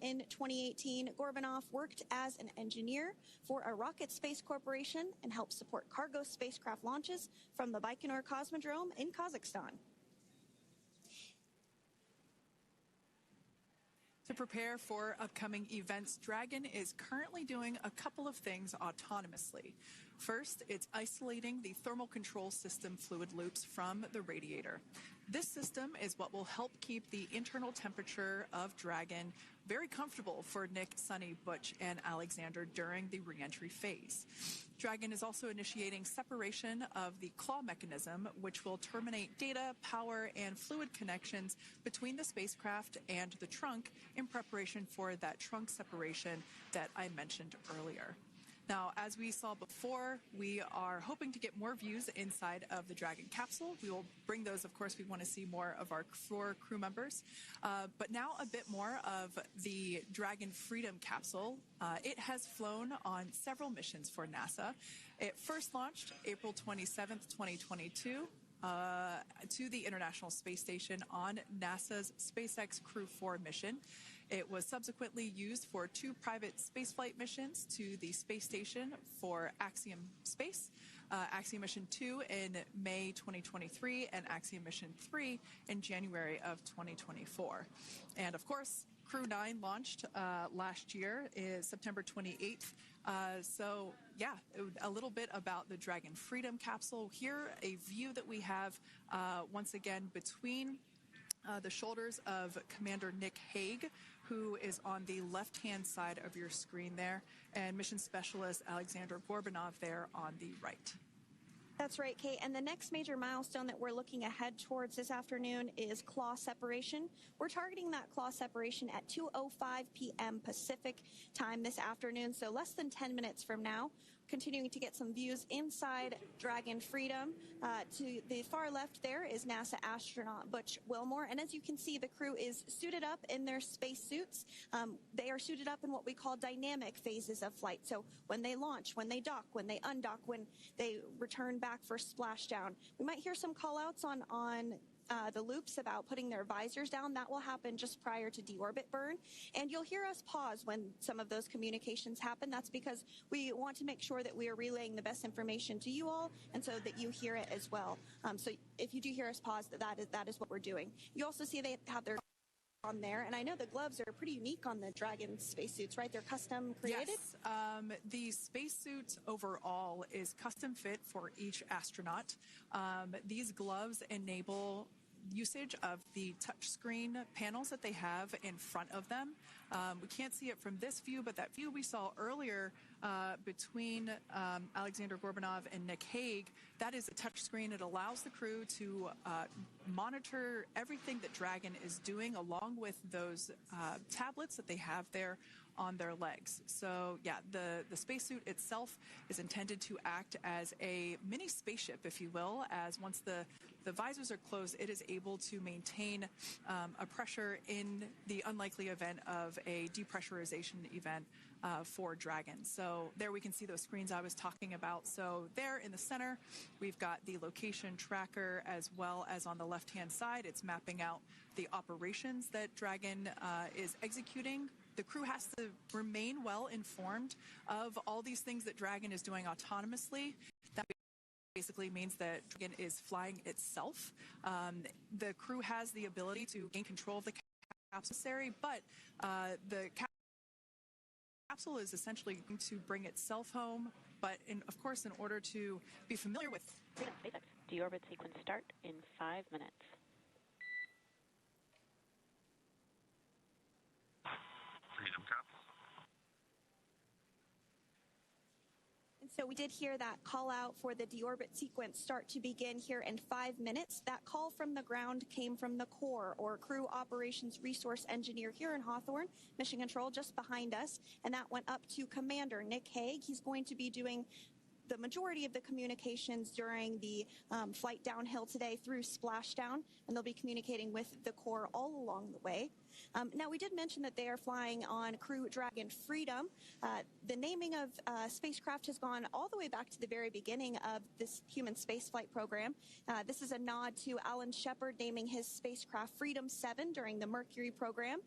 In 2018, Gorbanov worked as an engineer for a rocket space corporation and helped support cargo spacecraft launches from the Baikonur Cosmodrome in Kazakhstan. To prepare for upcoming events, Dragon is currently doing a couple of things autonomously. First, it's isolating the thermal control system fluid loops from the radiator. This system is what will help keep the internal temperature of Dragon very comfortable for Nick, Suni, Butch, and Alexander during the re-entry phase. Dragon is also initiating separation of the claw mechanism, which will terminate data, power, and fluid connections between the spacecraft and the trunk in preparation for that trunk separation that I mentioned earlier. Now, as we saw before, we are hoping to get more views inside of the Dragon capsule. We will bring those, of course. We want to see more of our four crew members. But now a bit more of the Dragon Freedom capsule. It has flown on several missions for NASA. It first launched April 27th, 2022. To the International Space Station on NASA's SpaceX Crew 4 mission. It was subsequently used for 2 private spaceflight missions to the space station for Axiom Space, Axiom Mission 2 in May 2023, and Axiom Mission 3 in January of 2024. And of course, Crew 9 launched last year, is September 28th. So yeah, a little bit about the Dragon Freedom capsule. Here, a view that we have once again between the shoulders of Commander Nick Hague, who is on the left-hand side of your screen there, and Mission Specialist Alexander Gorbanov there on the right. That's right, Kate. And the next major milestone that we're looking ahead towards this afternoon is claw separation. We're targeting that claw separation at 2:05 p.m. Pacific time this afternoon, so less than 10 minutes from now. Continuing to get some views inside Dragon Freedom. To the far left there is NASA astronaut Butch Wilmore, and as you can see, the crew is suited up in their space suits. They are suited up in what we call dynamic phases of flight. So when they launch, when they dock, when they undock, when they return back for splashdown. We might hear some call-outs on the loops about putting their visors down. That will happen just prior to deorbit burn. And you'll hear us pause when some of those communications happen. That's because we want to make sure that we are relaying the best information to you all, and so that you hear it as well. So if you do hear us pause, that is what we're doing. You also see they have their on there, and I know the gloves are pretty unique on the Dragon spacesuits, right? They're custom created? Yes. The spacesuit overall is custom fit for each astronaut. These gloves enable usage of the touchscreen panels that they have in front of them. We can't see it from this view, but that view we saw earlier between Alexander Gorbanov and Nick Hague, that is a touchscreen. It allows the crew to monitor everything that Dragon is doing along with those tablets that they have there on their legs. So yeah, the spacesuit itself is intended to act as a mini spaceship, if you will, as once the visors are closed, it is able to maintain a pressure in the unlikely event of a depressurization event for Dragon. So there we can see those screens I was talking about. So there in the center, we've got the location tracker, as well as on the left-hand side, it's mapping out the operations that Dragon is executing. The crew has to remain well informed of all these things that Dragon is doing autonomously. That basically means that Dragon is flying itself. The crew has the ability to gain control of the capsule, but the capsule is essentially going to bring itself home. But of course, in order to be familiar with SpaceX, deorbit sequence start in 5 minutes. Freedom Cup. And so we did hear that call out for the deorbit sequence start to begin here in 5 minutes. That call from the ground came from the core, or Crew Operations Resource Engineer here in Hawthorne, Mission Control just behind us, and that went up to Commander Nick Hague. He's going to be doing the majority of the communications during the flight downhill today through splashdown, and they'll be communicating with the core all along the way. Now, we did mention that they are flying on Crew Dragon Freedom. The naming of spacecraft has gone all the way back to the very beginning of this human spaceflight program. This is a nod to Alan Shepard naming his spacecraft Freedom 7 during the Mercury program.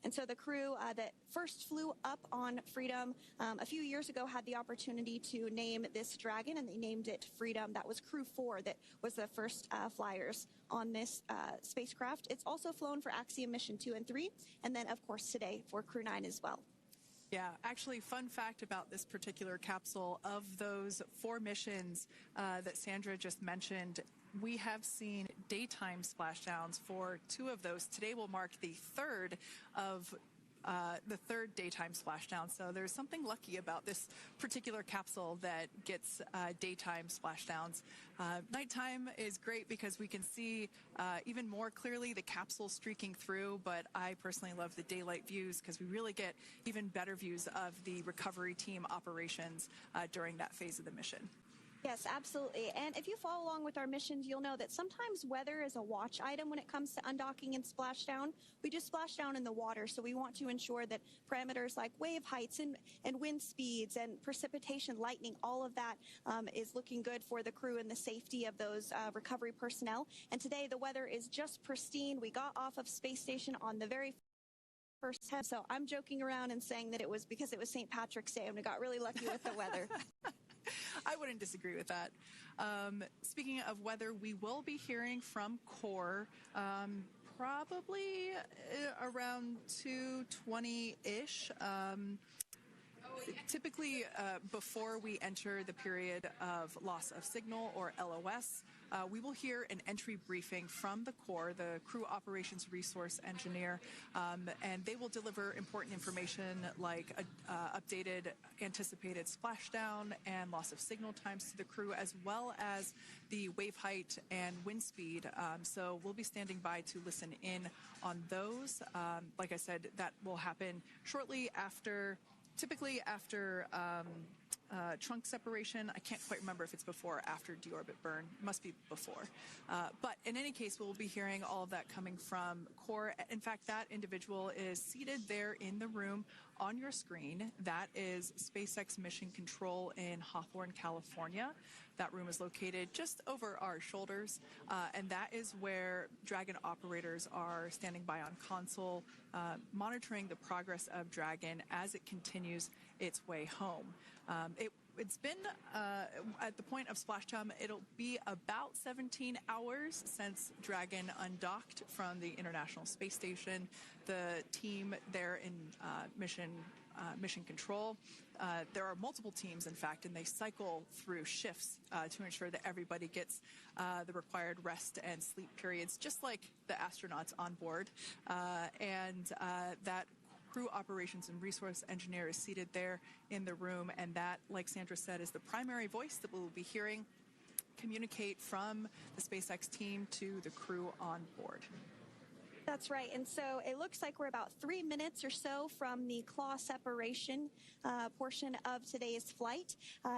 And so the crew that first flew up on Freedom a few years ago had the opportunity to name this Dragon, and they named it Freedom. That was Crew 4 that was the first flyers on this spacecraft. It's also flown for Axiom Mission 2 and 3, and then, of course, today for Crew 9 as well. Yeah, actually, fun fact about this particular capsule, of those 4 missions that Sandra just mentioned, we have seen daytime splashdowns for 2 of those. Today will mark the third daytime splashdown. So there's something lucky about this particular capsule that gets daytime splashdowns. Nighttime is great because we can see even more clearly the capsule streaking through, but I personally love the daylight views because we really get even better views of the recovery team operations during that phase of the mission. Yes, absolutely. And if you follow along with our missions, you'll know that sometimes weather is a watch item when it comes to undocking and splashdown. We do splashdown in the water, so we want to ensure that parameters like wave heights and wind speeds and precipitation, lightning, all of that is looking good for the crew and the safety of those recovery personnel. And today the weather is just pristine. We got off of space station on the very first time, so I'm joking around and saying that it was because it was St. Patrick's Day and we got really lucky with the weather. I wouldn't disagree with that. Speaking of weather, we will be hearing from Core probably around 2:20-ish. Typically, before we enter the period of loss of signal, or LOS, we will hear an entry briefing from the Core, the Crew Operations Resource Engineer, and they will deliver important information like updated anticipated splashdown and loss of signal times to the crew, as well as the wave height and wind speed. So we'll be standing by to listen in on those. Like I said, that will happen shortly after, typically after trunk separation. I can't quite remember if it's before or after deorbit burn. It must be before. But in any case, we'll be hearing all of that coming from Core. In fact, that individual is seated there in the room on your screen. That is SpaceX Mission Control in Hawthorne, California. That room is located just over our shoulders, and that is where Dragon operators are standing by on console, monitoring the progress of Dragon as it continues its way home. It's been, at the point of splashdown, it'll be about 17 hours since Dragon undocked from the International Space Station. The team there in Mission Control, there are multiple teams, in fact, and they cycle through shifts to ensure that everybody gets the required rest and sleep periods, just like the astronauts on board. And that Crew Operations and Resource Engineer is seated there in the room, and that, like Sandra said, is the primary voice that we'll be hearing communicate from the SpaceX team to the crew on board. That's right. And so it looks like we're about 3 minutes or so from the claw separation portion of today's flight.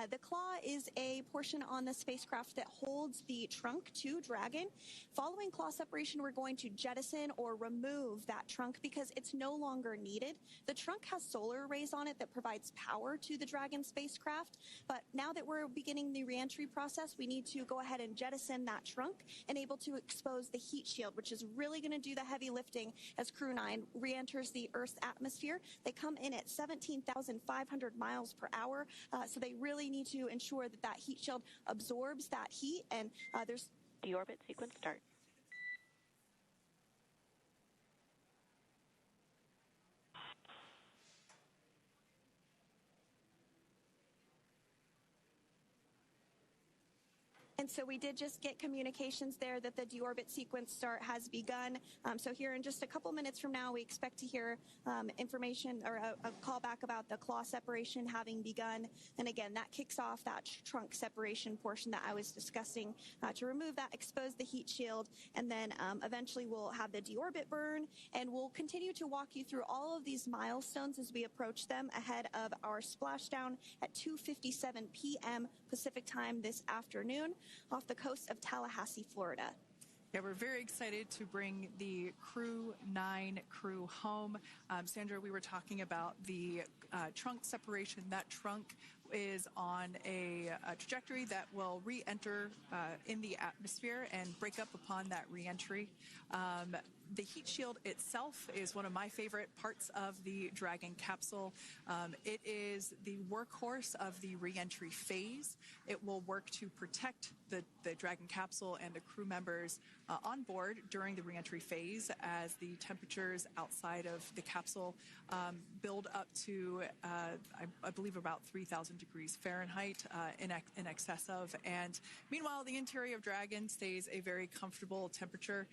The claw is a portion on the spacecraft that holds the trunk to Dragon. Following claw separation, we're going to jettison or remove that trunk because it's no longer needed. The trunk has solar arrays on it that provides power to the Dragon spacecraft. But now that we're beginning the reentry process, we need to go ahead and jettison that trunk and able to expose the heat shield, which is really going to do the heavy lifting as Crew 9 re-enters the Earth's atmosphere. They come in at 17,500 miles per hour, so they really need to ensure that that heat shield absorbs that heat, and there's Deorbit sequence start. And so we did just get communications there that the deorbit sequence start has begun. So here in just a couple minutes from now, we expect to hear information or a call back about the claw separation having begun. And again, that kicks off that trunk separation portion that I was discussing to remove that, expose the heat shield, and then eventually we'll have the deorbit burn, and we'll continue to walk you through all of these milestones as we approach them ahead of our splashdown at 2:57 p.m. Pacific time this afternoon off the coast of Tallahassee, Florida. Yeah, we're very excited to bring the Crew 9 crew home. Sandra, we were talking about the trunk separation. That trunk is on a trajectory that will re-enter in the atmosphere and break up upon that re-entry. The heat shield itself is one of my favorite parts of the Dragon capsule. It is the workhorse of the re-entry phase. It will work to protect the Dragon capsule and the crew members on board during the re-entry phase as the temperatures outside of the capsule build up to, I believe, about 3,000 degrees Fahrenheit in excess of. And meanwhile, the interior of Dragon stays a very comfortable temperature.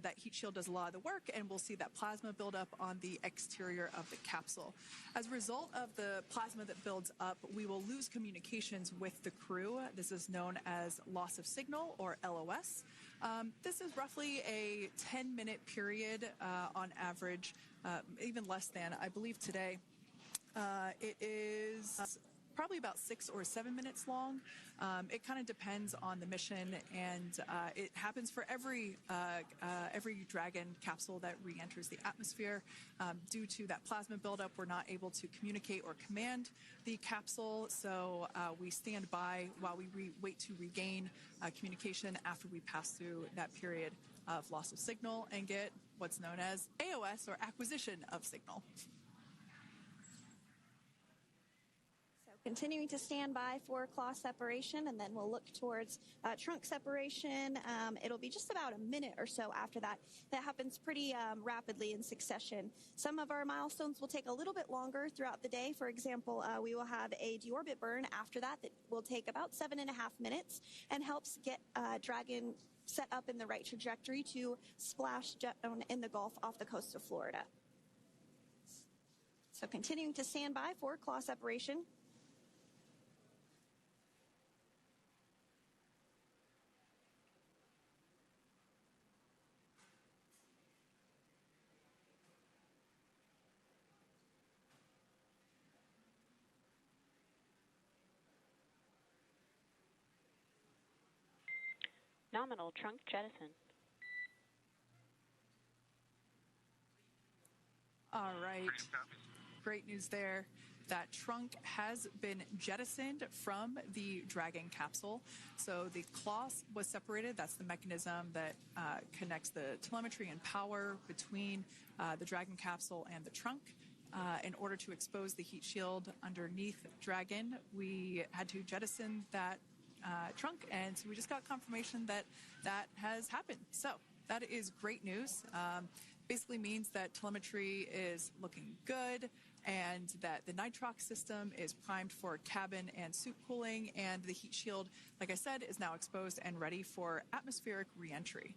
That heat shield does a lot of the work, and we'll see that plasma build up on the exterior of the capsule. As a result of the plasma that builds up, we will lose communications with the crew. This is known as loss of signal, or LOS. This is roughly a 10-minute period on average, even less than. I believe today it is probably about 6 or 7 minutes long. It kind of depends on the mission, and it happens for every Dragon capsule that re-enters the atmosphere. Due to that plasma buildup, we're not able to communicate or command the capsule, so we stand by while we wait to regain communication after we pass through that period of loss of signal and get what's known as AOS, or acquisition of signal. Continuing to stand by for claw separation, and then we'll look towards trunk separation. It'll be just about a minute or so after that. That happens pretty rapidly in succession. Some of our milestones will take a little bit longer throughout the day. For example, we will have a deorbit burn after that will take about 7.5 minutes and helps get Dragon set up in the right trajectory to splash down in the Gulf off the coast of Florida. So continuing to stand by for claw separation. Nominal trunk jettison. All right. Great news there. That trunk has been jettisoned from the Dragon capsule. So the claw was separated. That's the mechanism that connects the telemetry and power between the Dragon capsule and the trunk. In order to expose the heat shield underneath Dragon, we had to jettison that trunk, and so we just got confirmation that that has happened. So that is great news. Basically means that telemetry is looking good, and that the nitrox system is primed for cabin and suit cooling, and the heat shield, like I said, is now exposed and ready for atmospheric re-entry.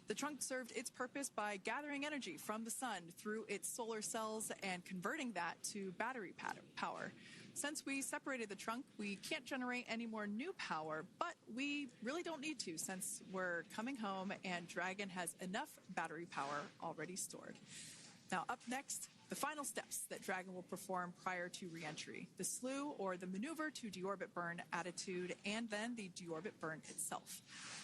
The trunk served its purpose by gathering energy from the sun through its solar cells and converting that to battery power. Since we separated the trunk, we can't generate any more new power, but we really don't need to since we're coming home and Dragon has enough battery power already stored. Now, up next, the final steps that Dragon will perform prior to re-entry: the slew, or the maneuver to deorbit burn attitude, and then the deorbit burn itself.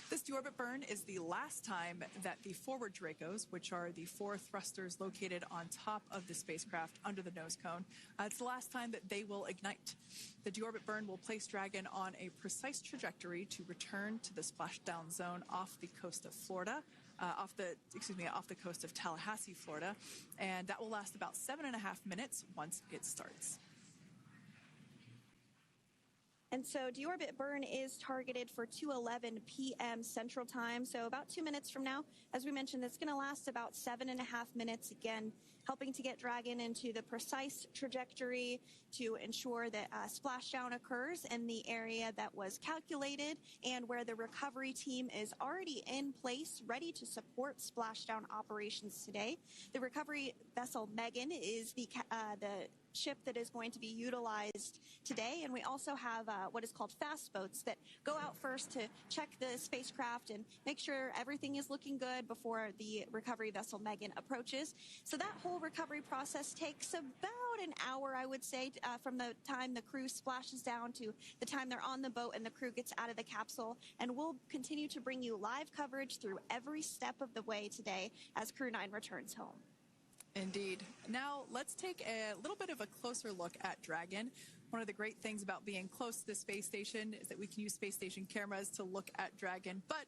This deorbit burn is the last time that the forward Dracos, which are the 4 thrusters located on top of the spacecraft under the nose cone, it's the last time that they will ignite. The deorbit burn will place Dragon on a precise trajectory to return to the splashdown zone off the coast of Florida, off the coast of Tallahassee, Florida, and that will last about 7.5 minutes once it starts. And so deorbit burn is targeted for 2:11 p.m. Central Time, so about 2 minutes from now. As we mentioned, it's going to last about 7.5 minutes, again, helping to get Dragon into the precise trajectory to ensure that splashdown occurs in the area that was calculated and where the recovery team is already in place, ready to support splashdown operations today. The recovery vessel Megan is the ship that is going to be utilized today, and we also have what is called fast boats that go out first to check the spacecraft and make sure everything is looking good before the recovery vessel Megan approaches. So that whole full recovery process takes about an hour, I would say, from the time the crew splashes down to the time they're on the boat and the crew gets out of the capsule. And we'll continue to bring you live coverage through every step of the way today as Crew 9 returns home. Indeed. Now, let's take a little bit of a closer look at Dragon. One of the great things about being close to the space station is that we can use space station cameras to look at Dragon. But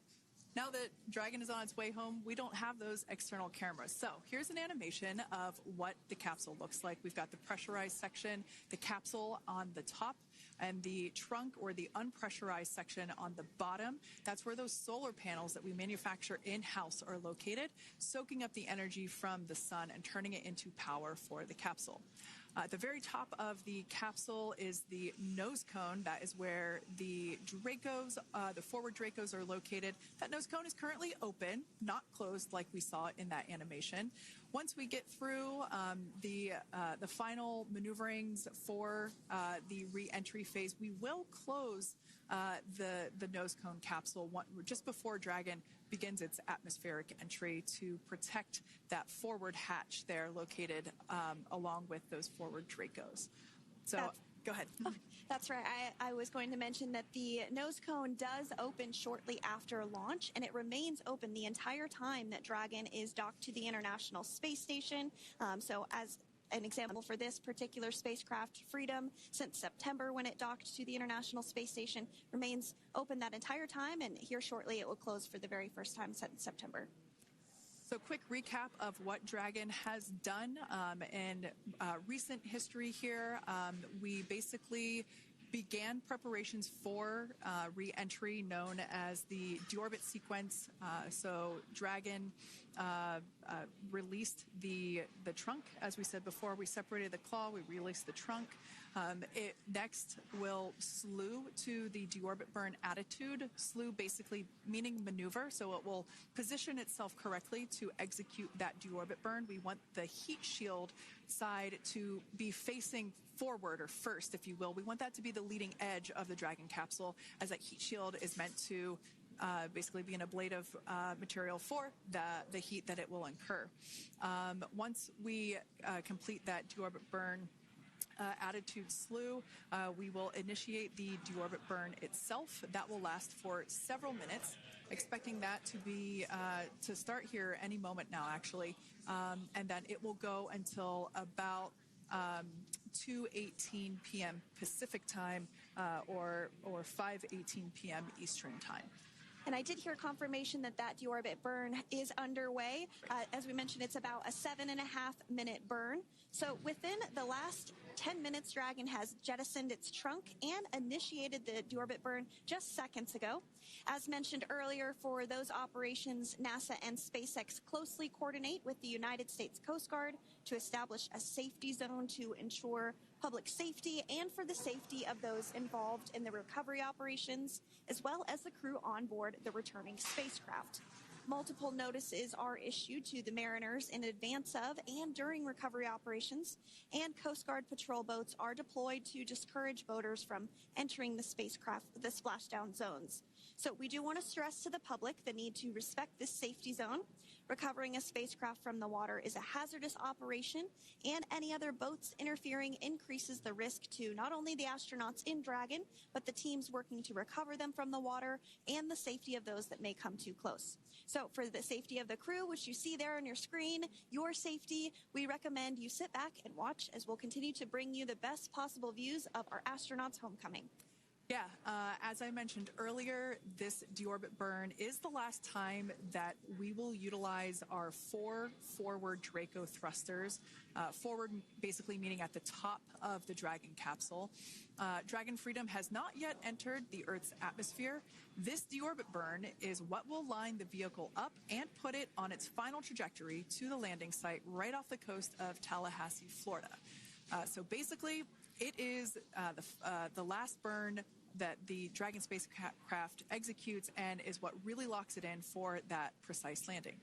now that Dragon is on its way home, we don't have those external cameras. So here's an animation of what the capsule looks like. We've got the pressurized section, the capsule on the top, and the trunk or the unpressurized section on the bottom. That's where those solar panels that we manufacture in-house are located, soaking up the energy from the sun and turning it into power for the capsule. At the very top of the capsule is the nose cone. That is where the Dracos, the forward Dracos, are located. That nose cone is currently open, not closed like we saw in that animation. Once we get through the final maneuverings for the re-entry phase, we will close the nose cone capsule just before Dragon begins its atmospheric entry to protect that forward hatch there located along with those forward Dracos. So go ahead. That's right. I was going to mention that the nose cone does open shortly after launch, and it remains open the entire time that Dragon is docked to the International Space Station. So as an example for this particular spacecraft, Freedom, since September when it docked to the International Space Station, remains open that entire time, and here shortly it will close for the very first time since September. So quick recap of what Dragon has done in recent history here. We basically began preparations for re-entry known as the deorbit sequence. So Dragon released the trunk. As we said before, we separated the claw, we released the trunk. It next will slew to the deorbit burn attitude. Slew basically meaning maneuver, so it will position itself correctly to execute that deorbit burn. We want the heat shield side to be facing forward, or first, if you will. We want that to be the leading edge of the Dragon capsule, as that heat shield is meant to basically be an ablative material for the heat that it will incur. Once we complete that deorbit burn attitude slew, we will initiate the deorbit burn itself. That will last for several minutes, expecting that to be to start here any moment now, actually, and then it will go until about 2:18 p.m. Pacific time or 5:18 p.m. Eastern time. And I did hear confirmation that deorbit burn is underway. As we mentioned, it's about a 7.5-minute burn. So within the last 10 minutes, Dragon has jettisoned its trunk and initiated the deorbit burn just seconds ago. As mentioned earlier, for those operations, NASA and SpaceX closely coordinate with the United States Coast Guard to establish a safety zone to ensure public safety and for the safety of those involved in the recovery operations, as well as the crew on board the returning spacecraft. Multiple notices are issued to the mariners in advance of and during recovery operations, and Coast Guard patrol boats are deployed to discourage boaters from entering the splashdown zones. So we do want to stress to the public the need to respect this safety zone. Recovering a spacecraft from the water is a hazardous operation, and any other boats interfering increases the risk to not only the astronauts in Dragon, but the teams working to recover them from the water and the safety of those that may come too close. So for the safety of the crew, which you see there on your screen, your safety, we recommend you sit back and watch as we'll continue to bring you the best possible views of our astronauts' homecoming. Yeah, as I mentioned earlier, this deorbit burn is the last time that we will utilize our 4 forward Draco thrusters. Forward basically meaning at the top of the Dragon capsule. Dragon Freedom has not yet entered the Earth's atmosphere. This deorbit burn is what will line the vehicle up and put it on its final trajectory to the landing site right off the coast of Tallahassee, Florida. So basically, it is the last burn that the Dragon spacecraft executes and is what really locks it in for that precise landing.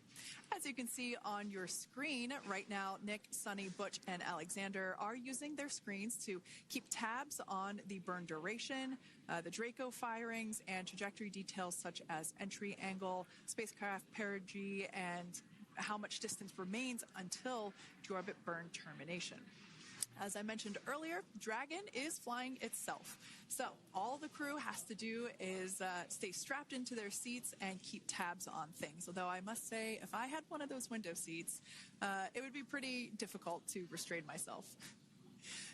As you can see on your screen right now, Nick, Suni, Butch, and Alexander are using their screens to keep tabs on the burn duration, the Draco firings, and trajectory details such as entry angle, spacecraft perigee, and how much distance remains until deorbit burn termination. As I mentioned earlier, Dragon is flying itself. So all the crew has to do is stay strapped into their seats and keep tabs on things. Although I must say, if I had one of those window seats, it would be pretty difficult to restrain myself.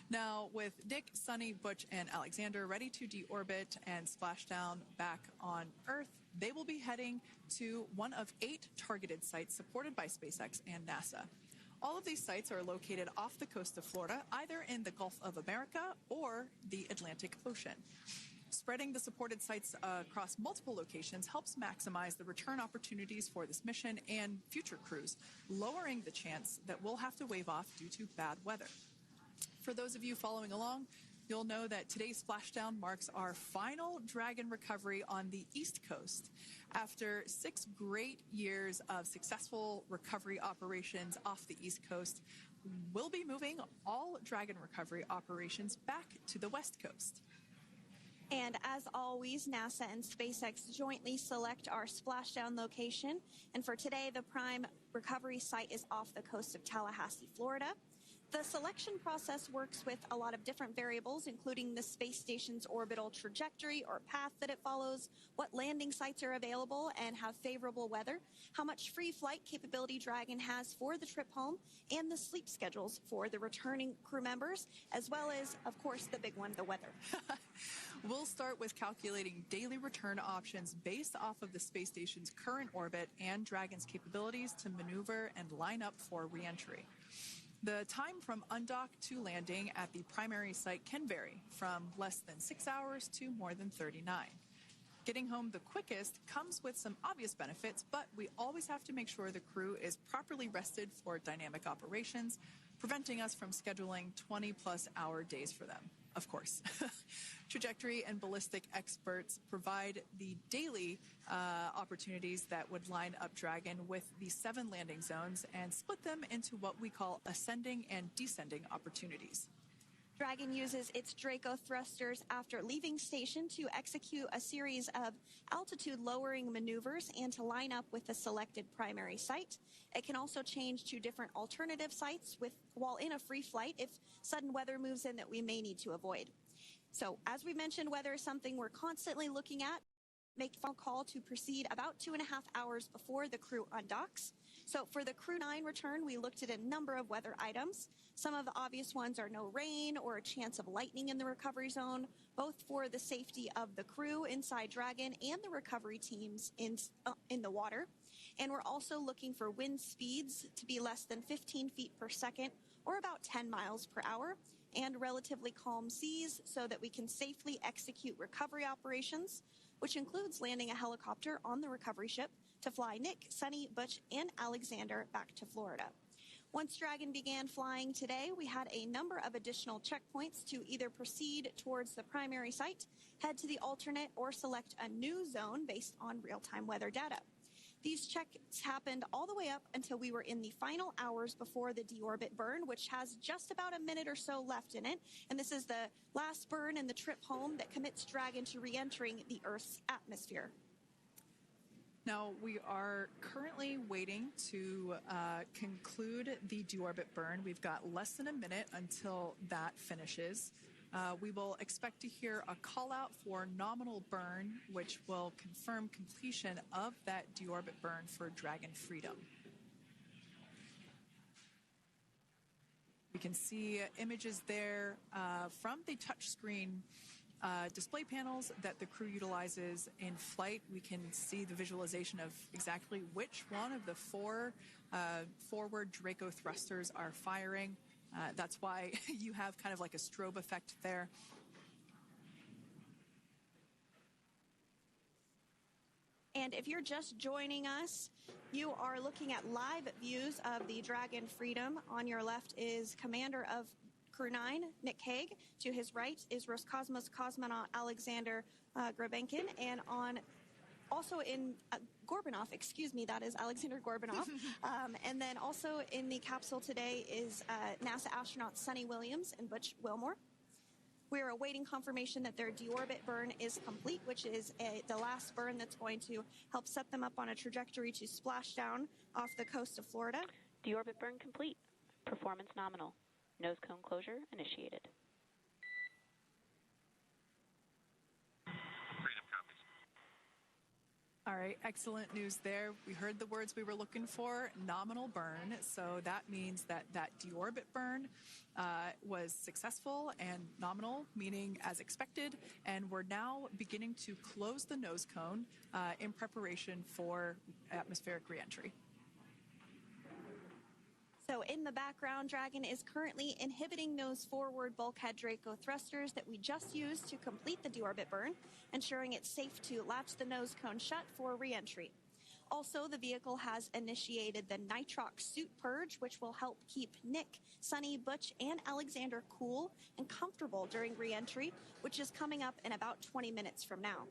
Now, with Nick, Suni, Butch, and Alexander ready to deorbit and splash down back on Earth, they will be heading to one of 8 targeted sites supported by SpaceX and NASA. All of these sites are located off the coast of Florida, either in the Gulf of America or the Atlantic Ocean. Spreading the supported sites across multiple locations helps maximize the return opportunities for this mission and future crews, lowering the chance that we'll have to wave off due to bad weather. For those of you following along, you'll know that today's splashdown marks our final Dragon recovery on the East Coast. After 6 great years of successful recovery operations off the East Coast, we'll be moving all Dragon recovery operations back to the West Coast. And as always, NASA and SpaceX jointly select our splashdown location. And for today, the prime recovery site is off the coast of Tallahassee, Florida. The selection process works with a lot of different variables, including the space station's orbital trajectory or path that it follows, what landing sites are available and have favorable weather, how much free flight capability Dragon has for the trip home, and the sleep schedules for the returning crew members, as well as, of course, the big one, the weather. We'll start with calculating daily return options based off of the space station's current orbit and Dragon's capabilities to maneuver and line up for re-entry. The time from undock to landing at the primary site can vary from less than 6 hours to more than 39. Getting home the quickest comes with some obvious benefits, but we always have to make sure the crew is properly rested for dynamic operations, preventing us from scheduling 20-plus hour days for them, of course. Trajectory and ballistic experts provide the daily opportunities that would line up Dragon with the 7 landing zones and split them into what we call ascending and descending opportunities. Dragon uses its Draco thrusters after leaving station to execute a series of altitude-lowering maneuvers and to line up with the selected primary site. It can also change to different alternative sites while in a free flight if sudden weather moves in that we may need to avoid. So, as we mentioned, weather is something we're constantly looking at. Make a phone call to proceed about 2.5 hours before the crew undocks. So for the Crew 9 return, we looked at a number of weather items. Some of the obvious ones are no rain or a chance of lightning in the recovery zone, both for the safety of the crew inside Dragon and the recovery teams in the water. And we're also looking for wind speeds to be less than 15 feet per second or about 10 miles per hour, and relatively calm seas so that we can safely execute recovery operations, which includes landing a helicopter on the recovery ship to fly Nick, Suni, Butch, and Alexander back to Florida. Once Dragon began flying today, we had a number of additional checkpoints to either proceed towards the primary site, head to the alternate, or select a new zone based on real-time weather data. These checks happened all the way up until we were in the final hours before the deorbit burn, which has just about a minute or so left in it. And this is the last burn in the trip home that commits Dragon to re-entering the Earth's atmosphere. Now, we are currently waiting to conclude the deorbit burn. We've got less than a minute until that finishes. We will expect to hear a call out for nominal burn, which will confirm completion of that deorbit burn for Dragon Freedom. We can see images there from the touchscreen display panels that the crew utilizes in flight. We can see the visualization of exactly which one of the 4 forward Draco thrusters are firing. That's why you have kind of like a strobe effect there. And if you're just joining us, you are looking at live views of the Dragon Freedom. On your left is Commander of Crew 9, Nick Hague. To his right is Roscosmos cosmonaut Alexander Grabenkin. And also in Gorbunov, that is Alexander Gorbunov. And then also in the capsule today is NASA astronauts Suni Williams and Butch Wilmore. We are awaiting confirmation that their deorbit burn is complete, which is the last burn that's going to help set them up on a trajectory to splash down off the coast of Florida. Deorbit burn complete. Performance nominal. Nose cone closure initiated. Freedom copies. All right, excellent news there. We heard the words we were looking for, nominal burn. So that means that deorbit burn was successful and nominal, meaning as expected. And we're now beginning to close the nose cone in preparation for atmospheric reentry. So in the background, Dragon is currently inhibiting those forward bulkhead Draco thrusters that we just used to complete the deorbit burn, ensuring it's safe to latch the nose cone shut for reentry. Also, the vehicle has initiated the nitrox suit purge, which will help keep Nick, Suni, Butch, and Alexander cool and comfortable during reentry, which is coming up in about 20 minutes from now.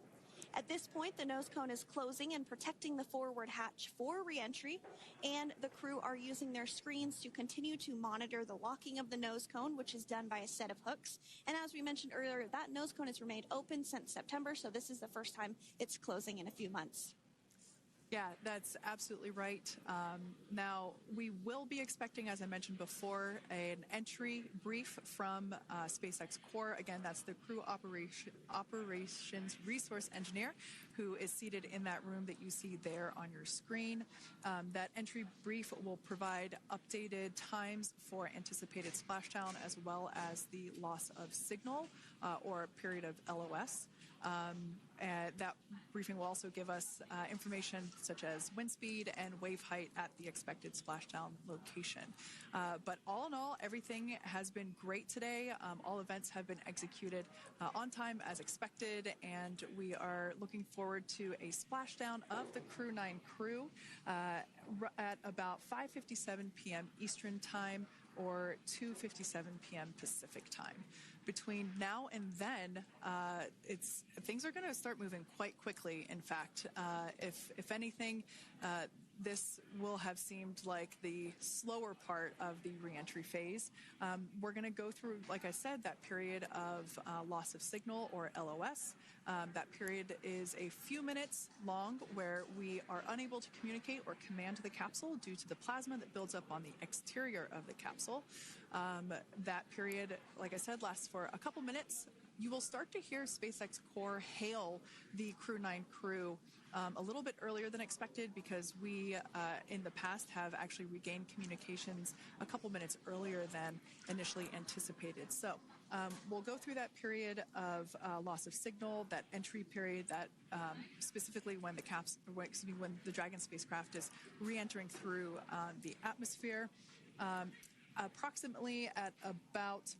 At this point, the nose cone is closing and protecting the forward hatch for reentry, and the crew are using their screens to continue to monitor the locking of the nose cone, which is done by a set of hooks. And as we mentioned earlier, that nose cone has remained open since September, so this is the first time it's closing in a few months. Yeah, that's absolutely right. Now, we will be expecting, as I mentioned before, an entry brief from SpaceX Core. Again, that's the crew operations resource engineer who is seated in that room that you see there on your screen. That entry brief will provide updated times for anticipated splashdown as well as the loss of signal or period of LOS. That briefing will also give us information such as wind speed and wave height at the expected splashdown location. But all in all, everything has been great today. All events have been executed on time as expected, and we are looking forward to a splashdown of the Crew 9 crew at about 5:57 p.m. Eastern Time or 2:57 p.m. Pacific Time. Between now and then, things are going to start moving quite quickly. In fact, if anything, this will have seemed like the slower part of the reentry phase. We're going to go through, like I said, that period of loss of signal or LOS. That period is a few minutes long where we are unable to communicate or command the capsule due to the plasma that builds up on the exterior of the capsule. That period, like I said, lasts for a couple minutes. You will start to hear SpaceX Core hail the Crew 9 crew a little bit earlier than expected because we, in the past, have actually regained communications a couple minutes earlier than initially anticipated. So we'll go through that period of loss of signal, that entry period, that specifically when when the Dragon spacecraft is re-entering through the atmosphere. Approximately at about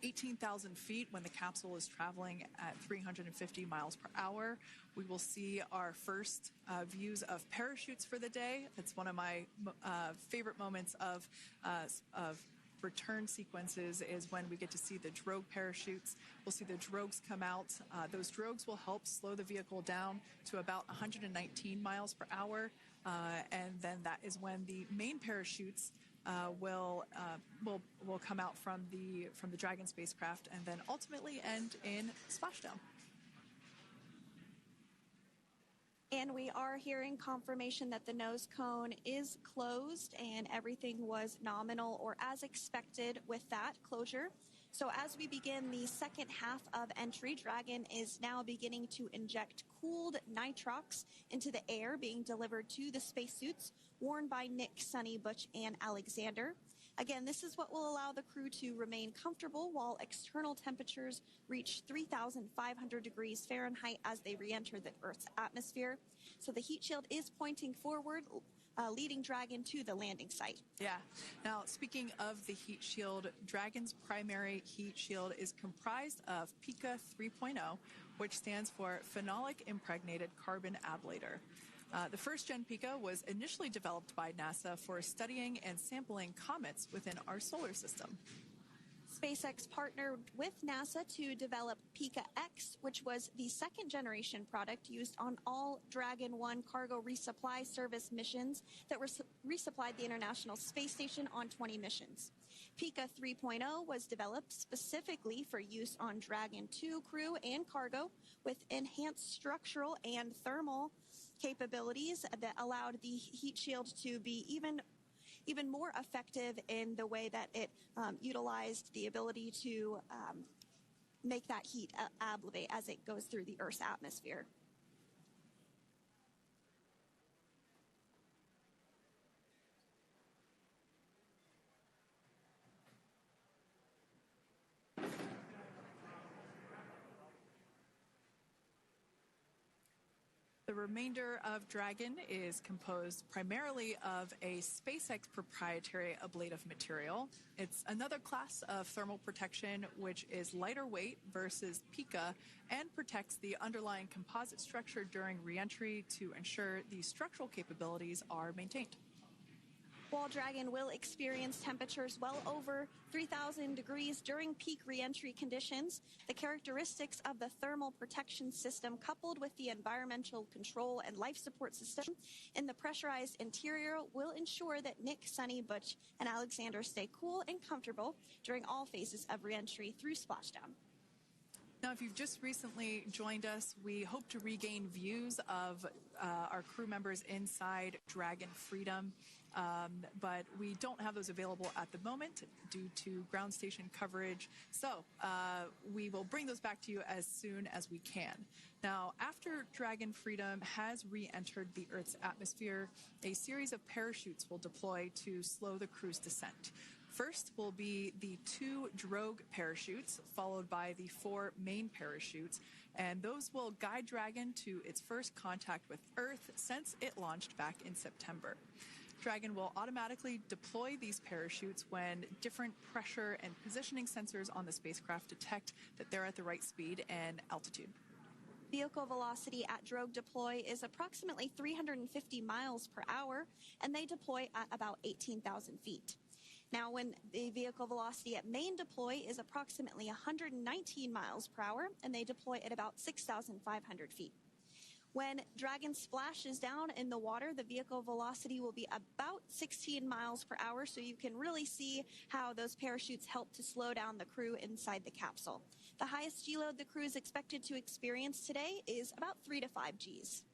18,000 feet when the capsule is traveling at 350 miles per hour. We will see our first views of parachutes for the day. It's one of my favorite moments of return sequences is when we get to see the drogue parachutes. We'll see the drogues come out. Those drogues will help slow the vehicle down to about 119 miles per hour. And then that is when the main parachutes will come out from the Dragon spacecraft and then ultimately end in splashdown. And we are hearing confirmation that the nose cone is closed and everything was nominal or as expected with that closure. So as we begin the second half of entry, Dragon is now beginning to inject cooled nitrox into the air being delivered to the spacesuits worn by Nick, Suni, Butch, and Alexander. Again, this is what will allow the crew to remain comfortable while external temperatures reach 3,500 degrees Fahrenheit as they re-enter the Earth's atmosphere. So the heat shield is pointing forward, leading Dragon to the landing site. Yeah. Now, speaking of the heat shield, Dragon's primary heat shield is comprised of PICA 3.0, which stands for Phenolic Impregnated Carbon Ablator. The first-gen PICA was initially developed by NASA for studying and sampling comets within our solar system. SpaceX partnered with NASA to develop Pika X, which was the second generation product used on all Dragon 1 cargo resupply service missions that resupplied the International Space Station on 20 missions. Pika 3.0 was developed specifically for use on Dragon 2 crew and cargo with enhanced structural and thermal capabilities that allowed the heat shield to be even more effective in the way that it utilized the ability to make that heat ablevate as it goes through the Earth's atmosphere. The remainder of Dragon is composed primarily of a SpaceX proprietary ablative material. It's another class of thermal protection which is lighter weight versus Pika and protects the underlying composite structure during reentry to ensure the structural capabilities are maintained. While Dragon will experience temperatures well over 3,000 degrees during peak reentry conditions, the characteristics of the thermal protection system coupled with the environmental control and life support system in the pressurized interior will ensure that Nick, Suni, Butch, and Alexander stay cool and comfortable during all phases of reentry through splashdown. Now, if you've just recently joined us, we hope to regain views of our crew members inside Dragon Freedom. But we don't have those available at the moment due to ground station coverage. So we will bring those back to you as soon as we can. Now, after Dragon Freedom has re-entered the Earth's atmosphere, a series of parachutes will deploy to slow the crew's descent. First will be the 2 drogue parachutes, followed by the 4 main parachutes, and those will guide Dragon to its first contact with Earth since it launched back in September. Dragon will automatically deploy these parachutes when different pressure and positioning sensors on the spacecraft detect that they're at the right speed and altitude. Vehicle velocity at drogue deploy is approximately 350 miles per hour, and they deploy at about 18,000 feet. Now, when the vehicle velocity at main deploy is approximately 119 miles per hour, and they deploy at about 6,500 feet. When Dragon splashes down in the water, the vehicle velocity will be about 16 miles per hour, so you can really see how those parachutes help to slow down the crew inside the capsule. The highest G-load the crew is expected to experience today is about 3 to 5 Gs.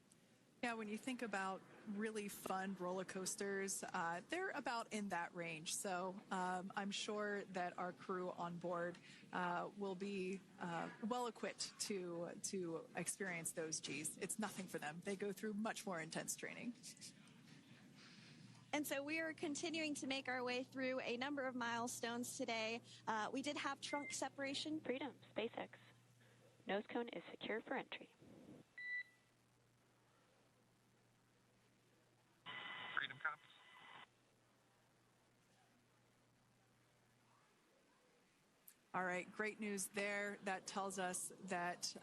Yeah, when you think about really fun roller coasters, they're about in that range. So I'm sure that our crew on board will be well equipped to experience those Gs. It's nothing for them. They go through much more intense training. And so we are continuing to make our way through a number of milestones today. We did have trunk separation. Freedom, SpaceX. Nose cone is secure for entry. Freedom comes. All right, great news there. That tells us that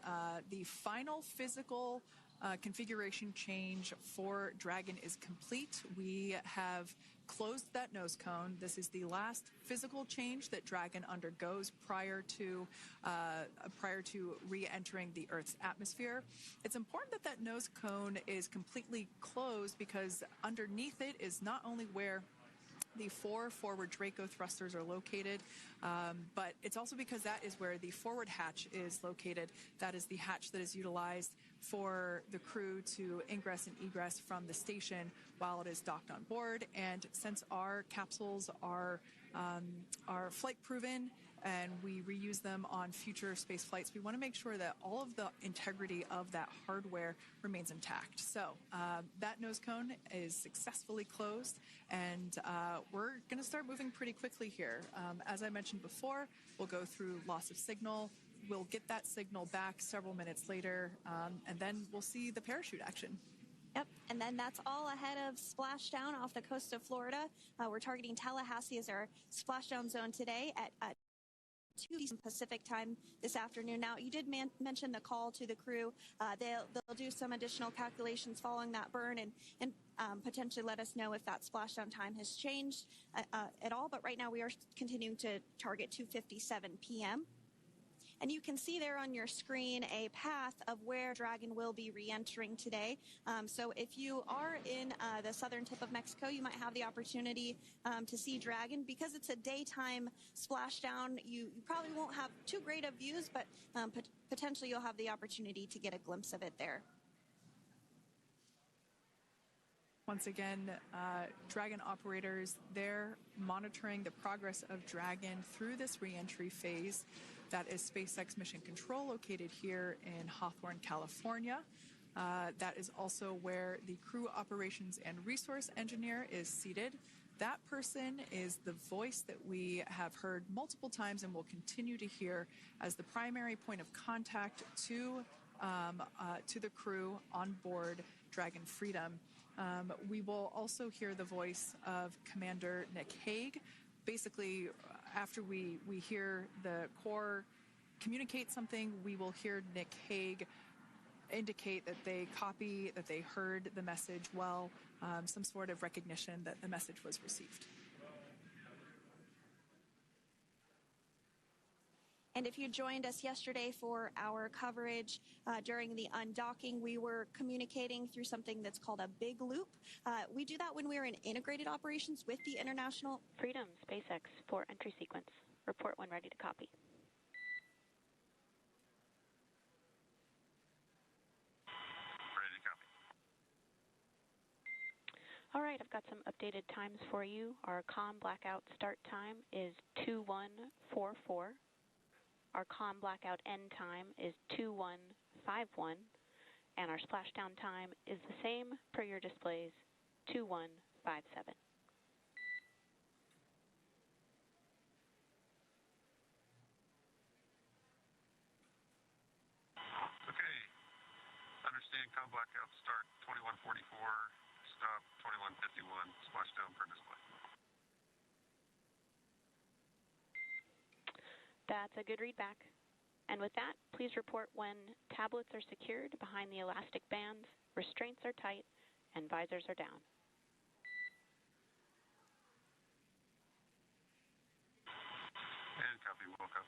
the final physical configuration change for Dragon is complete. We have closed that nose cone. This is the last physical change that Dragon undergoes prior to re-entering the Earth's atmosphere. It's important that that nose cone is completely closed because underneath it is not only where the 4 forward Draco thrusters are located, but it's also because that is where the forward hatch is located. That is the hatch that is utilized for the crew to ingress and egress from the station while it is docked on board. And since our capsules are flight proven and we reuse them on future space flights, we want to make sure that all of the integrity of that hardware remains intact. So that nose cone is successfully closed, and we're going to start moving pretty quickly here. As I mentioned before, we'll go through loss of signal. We'll get that signal back several minutes later, and then we'll see the parachute action. Yep, and then that's all ahead of splashdown off the coast of Florida. We're targeting Tallahassee as our splashdown zone today at 2 Pacific time this afternoon. Now, you did mention the call to the crew. They'll do some additional calculations following that burn and potentially let us know if that splashdown time has changed at all. But right now, we are continuing to target 2:57 p.m. And you can see there on your screen a path of where Dragon will be re-entering today. So if you are in the southern tip of Mexico, you might have the opportunity to see Dragon. Because it's a daytime splashdown, you probably won't have too great of views, but potentially you'll have the opportunity to get a glimpse of it there. Once again, Dragon operators, they're monitoring the progress of Dragon through this re-entry phase. That is SpaceX Mission Control, located here in Hawthorne, California. That is also where the crew operations and resource engineer is seated. That person is the voice that we have heard multiple times and will continue to hear as the primary point of contact to the crew on board Dragon Freedom. We will also hear the voice of Commander Nick Hague. Basically, after we hear the Corps communicate something, we will hear Nick Hague indicate that they copy, that they heard the message well, some sort of recognition that the message was received. And if you joined us yesterday for our coverage during the undocking, we were communicating through something that's called a big loop. We do that when we're in integrated operations with the International Freedom, SpaceX, for entry sequence. Report when ready to copy. Ready to copy. All right, I've got some updated times for you. Our comm blackout start time is 2144. Our comm blackout end time is 2151, and our splashdown time is the same per your displays, 2157. Okay. Understand comm blackout start 2144, stop 2151, splashdown per display. That's a good readback. And with that, please report when tablets are secured behind the elastic bands, restraints are tight, and visors are down. And copy, welcome.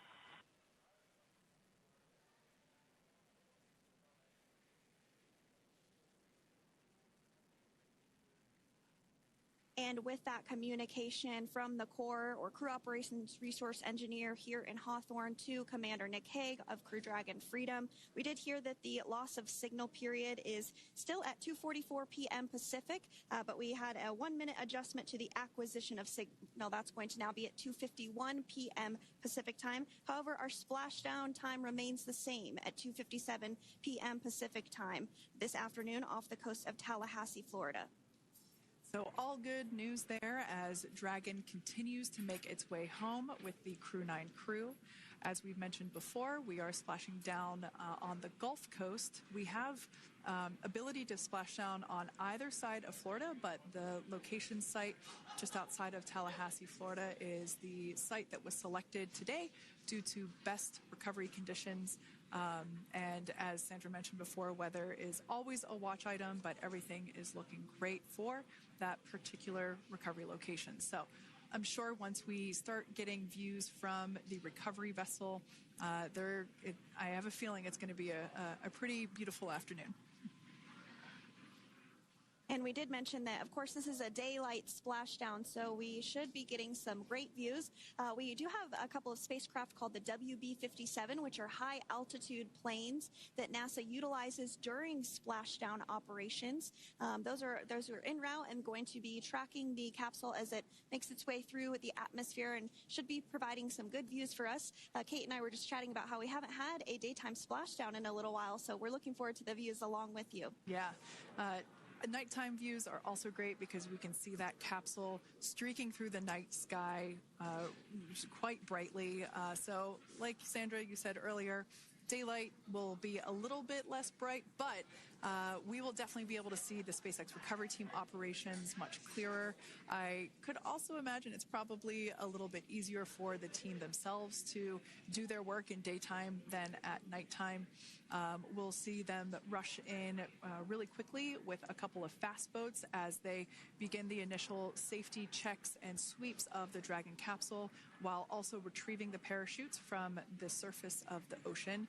And with that communication from the Corps or Crew Operations Resource Engineer here in Hawthorne to Commander Nick Hague of Crew Dragon Freedom, we did hear that the loss of signal period is still at 2:44 p.m. Pacific, but we had a 1-minute adjustment to the acquisition of signal. That's going to now be at 2:51 p.m. Pacific time. However, our splashdown time remains the same at 2:57 p.m. Pacific time this afternoon off the coast of Tallahassee, Florida. So all good news there as Dragon continues to make its way home with the Crew 9 crew. As we've mentioned before, we are splashing down on the Gulf Coast. We have ability to splash down on either side of Florida, but the location site just outside of Tallahassee, Florida is the site that was selected today due to best recovery conditions. And as Sandra mentioned before, weather is always a watch item, but everything is looking great for that particular recovery location. So I'm sure once we start getting views from the recovery vessel, I have a feeling it's going to be a pretty beautiful afternoon. And we did mention that, of course, this is a daylight splashdown, so we should be getting some great views. We do have a couple of spacecraft called the WB-57, which are high-altitude planes that NASA utilizes during splashdown operations. Those are en route and going to be tracking the capsule as it makes its way through the atmosphere and should be providing some good views for us. Kate and I were just chatting about how we haven't had a daytime splashdown in a little while, so we're looking forward to the views along with you. Yeah. Nighttime views are also great because we can see that capsule streaking through the night sky quite brightly. So like Sandra, you said earlier, daylight will be a little bit less bright, but we will definitely be able to see the SpaceX recovery team operations much clearer. I could also imagine it's probably a little bit easier for the team themselves to do their work in daytime than at nighttime. We'll see them rush in really quickly with a couple of fast boats as they begin the initial safety checks and sweeps of the Dragon capsule, while also retrieving the parachutes from the surface of the ocean.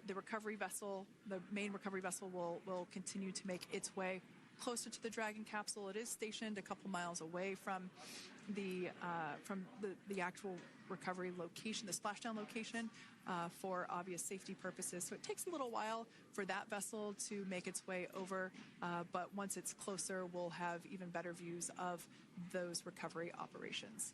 The recovery vessel, the main recovery vessel, will continue to make its way closer to the Dragon capsule. It is stationed a couple miles away from the actual recovery location, the splashdown location, for obvious safety purposes. So it takes a little while for that vessel to make its way over, but once it's closer, we'll have even better views of those recovery operations.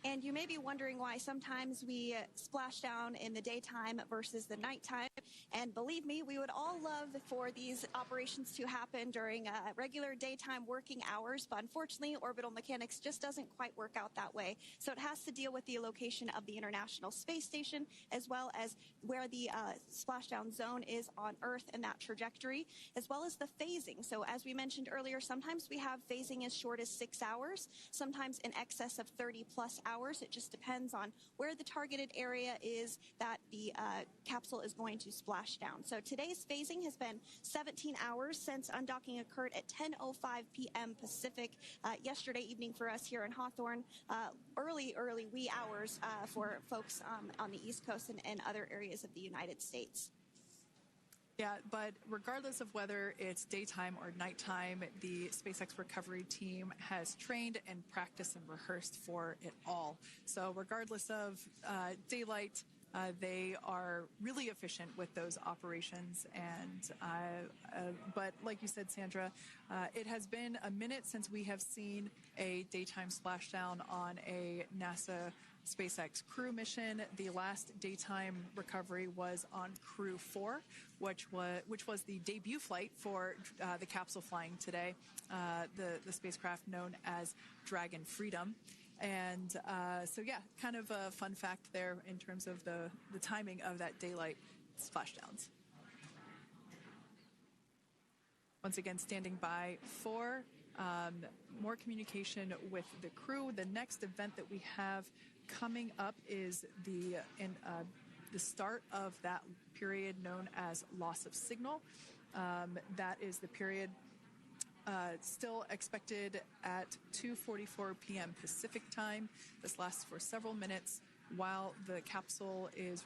And you may be wondering why sometimes we splash down in the daytime versus the nighttime. And believe me, we would all love for these operations to happen during regular daytime working hours. But unfortunately, orbital mechanics just doesn't quite work out that way. So it has to deal with the location of the International Space Station, as well as where the splashdown zone is on Earth and that trajectory, as well as the phasing. So as we mentioned earlier, sometimes we have phasing as short as 6 hours, sometimes in excess of 30 plus hours. It just depends on where the targeted area is that the capsule is going to splash down. So today's phasing has been 17 hours since undocking occurred at 10:05 p.m. Pacific yesterday evening for us here in Hawthorne. Early wee hours for folks on the East Coast and other areas of the United States. Yeah, but regardless of whether it's daytime or nighttime, the SpaceX recovery team has trained and practiced and rehearsed for it all. So regardless of daylight, they are really efficient with those operations. And but like you said, Sandra, it has been a minute since we have seen a daytime splashdown on a NASA SpaceX crew mission. The last daytime recovery was on Crew 4, which was the debut flight for the capsule flying today, the spacecraft known as Dragon Freedom. And so, yeah, kind of a fun fact there in terms of the timing of that daylight splashdowns. Once again, standing by for more communication with the crew. The next event that we have coming up is the start of that period known as loss of signal. That is the period still expected at 2:44 p.m. Pacific time. This lasts for several minutes while the capsule is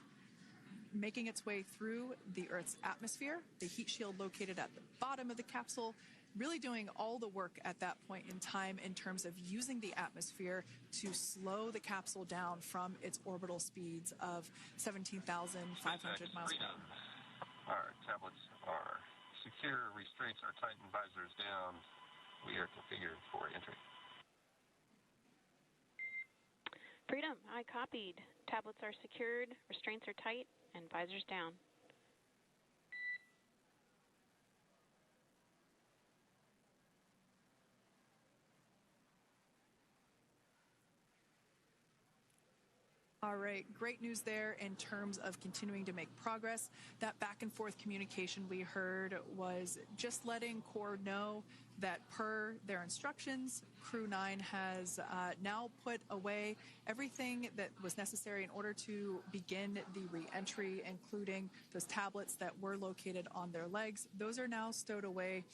making its way through the Earth's atmosphere. The heat shield located at the bottom of the capsule really doing all the work at that point in time in terms of using the atmosphere to slow the capsule down from its orbital speeds of 17,500 miles per hour. Our tablets are secure, restraints are tightened, visors down. We are configured for entry. Freedom, I copied. Tablets are secured, restraints are tight, and visors down. All right, great news there in terms of continuing to make progress. That back and forth communication we heard was just letting Core know that per their instructions, Crew 9 has now put away everything that was necessary in order to begin the re-entry, including those tablets that were located on their legs. Those are now stowed away.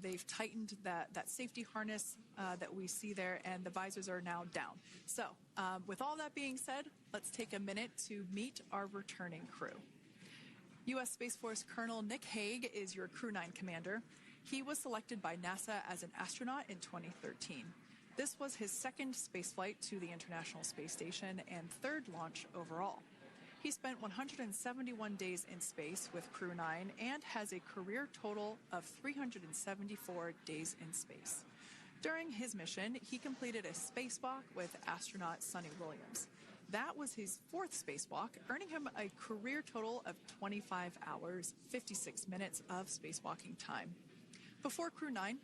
They've tightened that safety harness that we see there, and the visors are now down. So with all that being said, let's take a minute to meet our returning crew. U.S. Space Force Colonel Nick Hague is your Crew 9 commander. He was selected by NASA as an astronaut in 2013. This was his second spaceflight to the International Space Station and third launch overall. He spent 171 days in space with Crew 9 and has a career total of 374 days in space. During his mission, he completed a spacewalk with astronaut Suni Williams. That was his fourth spacewalk, earning him a career total of 25 hours, 56 minutes of spacewalking time. Before Crew 9,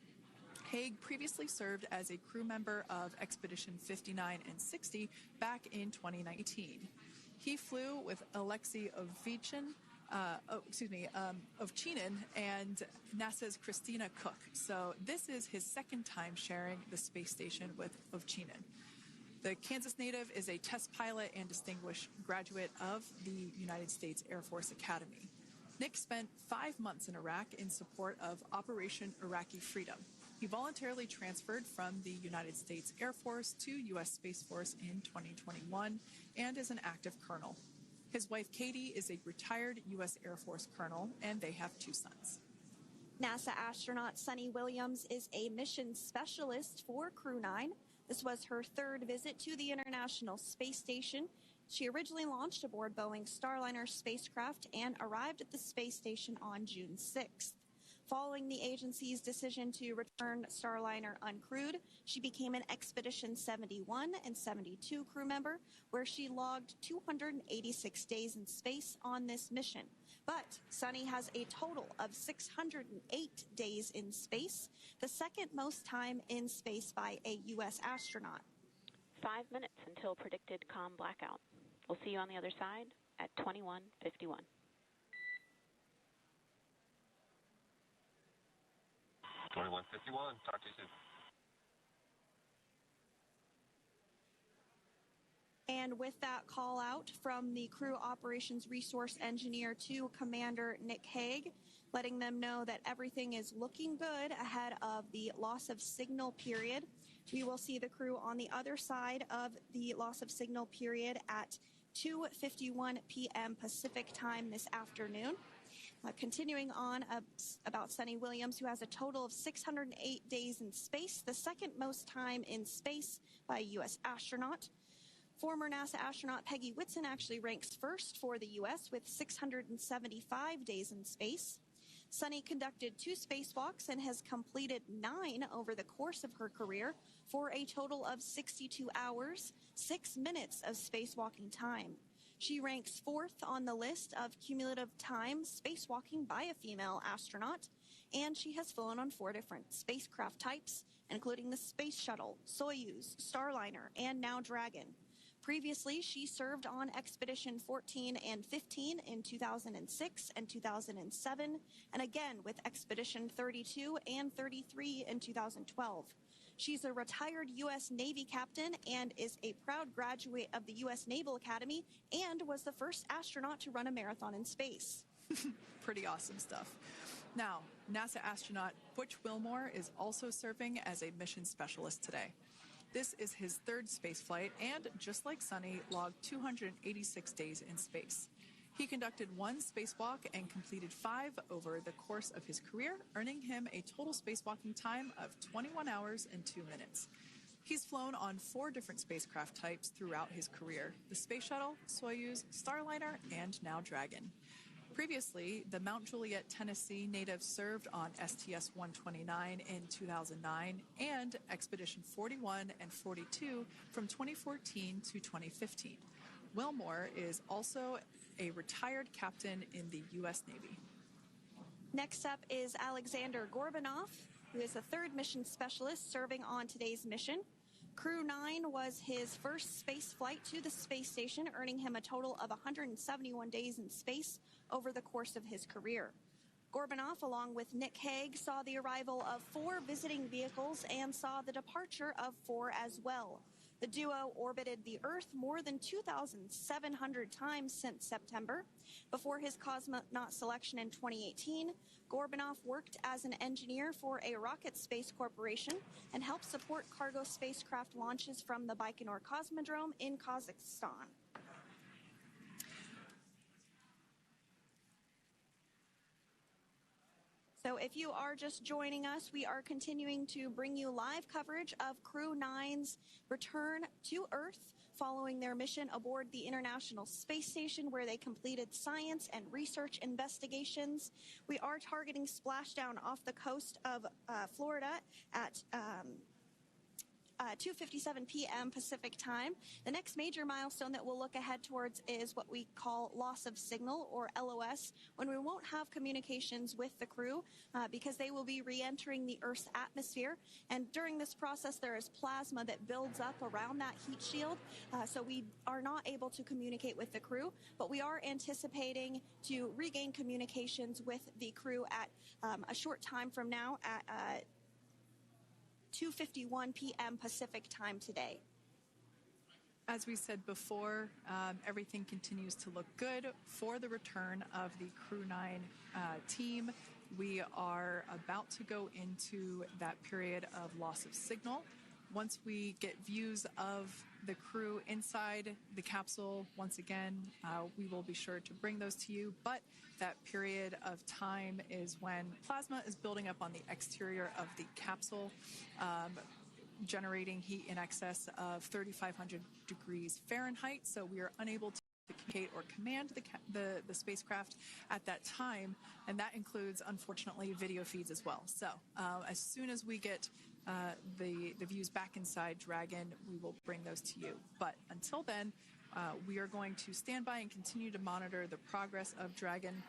Hague previously served as a crew member of Expedition 59 and 60 back in 2019. He flew with Alexei Ovechkin Ovchinin and NASA's Christina Cook. So this is his second time sharing the space station with Ovchinin. The Kansas native is a test pilot and distinguished graduate of the United States Air Force Academy. Nick spent 5 months in Iraq in support of Operation Iraqi Freedom. He voluntarily transferred from the United States Air Force to U.S. Space Force in 2021 and is an active colonel. His wife, Katie, is a retired U.S. Air Force colonel, and they have 2 sons. NASA astronaut Suni Williams is a mission specialist for Crew 9. This was her 3rd visit to the International Space Station. She originally launched aboard Boeing Starliner spacecraft and arrived at the space station on June 6th. Following the agency's decision to return Starliner uncrewed, she became an Expedition 71 and 72 crew member, where she logged 286 days in space on this mission. But Suni has a total of 608 days in space, the second most time in space by a U.S. astronaut. 5 minutes until predicted calm blackout. We'll see you on the other side at 21:51. Talk to you soon. And with that call out from the Crew Operations Resource Engineer to Commander Nick Hague, letting them know that everything is looking good ahead of the loss of signal period. We will see the crew on the other side of the loss of signal period at 2:51 p.m. Pacific time this afternoon. Continuing on about Suni Williams, who has a total of 608 days in space, the second most time in space by a U.S. astronaut. Former NASA astronaut Peggy Whitson actually ranks first for the U.S. with 675 days in space. Suni conducted 2 spacewalks and has completed 9 over the course of her career for a total of 62 hours, 6 minutes of spacewalking time. She ranks 4th on the list of cumulative time spacewalking by a female astronaut, and she has flown on 4 different spacecraft types, including the Space Shuttle, Soyuz, Starliner, and now Dragon. Previously, she served on Expedition 14 and 15 in 2006 and 2007, and again with Expedition 32 and 33 in 2012. She's a retired U.S. Navy captain and is a proud graduate of the U.S. Naval Academy and was the first astronaut to run a marathon in space. Pretty awesome stuff. Now, NASA astronaut Butch Wilmore is also serving as a mission specialist today. This is his 3rd spaceflight and, just like Suni, logged 286 days in space. He conducted 1 spacewalk and completed 5 over the course of his career, earning him a total spacewalking time of 21 hours and 2 minutes. He's flown on 4 different spacecraft types throughout his career: the Space Shuttle, Soyuz, Starliner, and now Dragon. Previously, the Mount Juliet, Tennessee native served on STS-129 in 2009 and Expedition 41 and 42 from 2014 to 2015. Wilmore is also a retired captain in the U.S. Navy. Next up is Alexander Gorbunov, who is the 3rd mission specialist serving on today's mission. Crew 9 was his first space flight to the space station, earning him a total of 171 days in space over the course of his career. Gorbunov, along with Nick Hague, saw the arrival of 4 visiting vehicles and saw the departure of 4 as well. The duo orbited the Earth more than 2,700 times since September. Before his cosmonaut selection in 2018, Gorbunov worked as an engineer for a rocket space corporation and helped support cargo spacecraft launches from the Baikonur Cosmodrome in Kazakhstan. So if you are just joining us, we are continuing to bring you live coverage of Crew 9's return to Earth following their mission aboard the International Space Station, where they completed science and research investigations. We are targeting splashdown off the coast of Florida at 2:57 p.m. Pacific time. The next major milestone that we'll look ahead towards is what we call loss of signal, or LOS, when we won't have communications with the crew because they will be re-entering the Earth's atmosphere. And during this process, there is plasma that builds up around that heat shield, so we are not able to communicate with the crew, but we are anticipating to regain communications with the crew at a short time from now at 2:51 p.m. Pacific time today. As we said before, everything continues to look good for the return of the Crew 9 team. We are about to go into that period of loss of signal. Once we get views of the crew inside the capsule, once again, we will be sure to bring those to you. But that period of time is when plasma is building up on the exterior of the capsule, generating heat in excess of 3,500 degrees Fahrenheit. So we are unable to communicate or command the spacecraft at that time, and that includes, unfortunately, video feeds as well. So as soon as we get the views back inside Dragon, we will bring those to you. But until then, we are going to stand by and continue to monitor the progress of Dragon.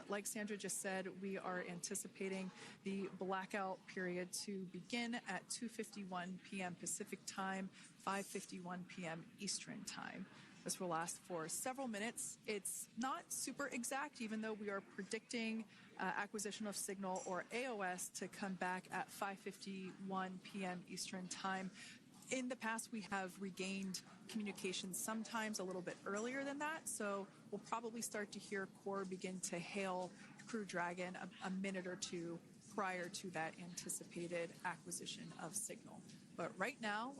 Like Sandra just said, we are anticipating the blackout period to begin at 2:51 p.m. Pacific time, 5:51 p.m. Eastern time. This will last for several minutes. It's not super exact, even though we are predicting acquisition of signal, or AOS, to come back at 5:51 p.m. Eastern time. In the past, we have regained communication sometimes a little bit earlier than that, so we'll probably start to hear Core begin to hail Crew Dragon a minute or two prior to that anticipated acquisition of signal. But right now,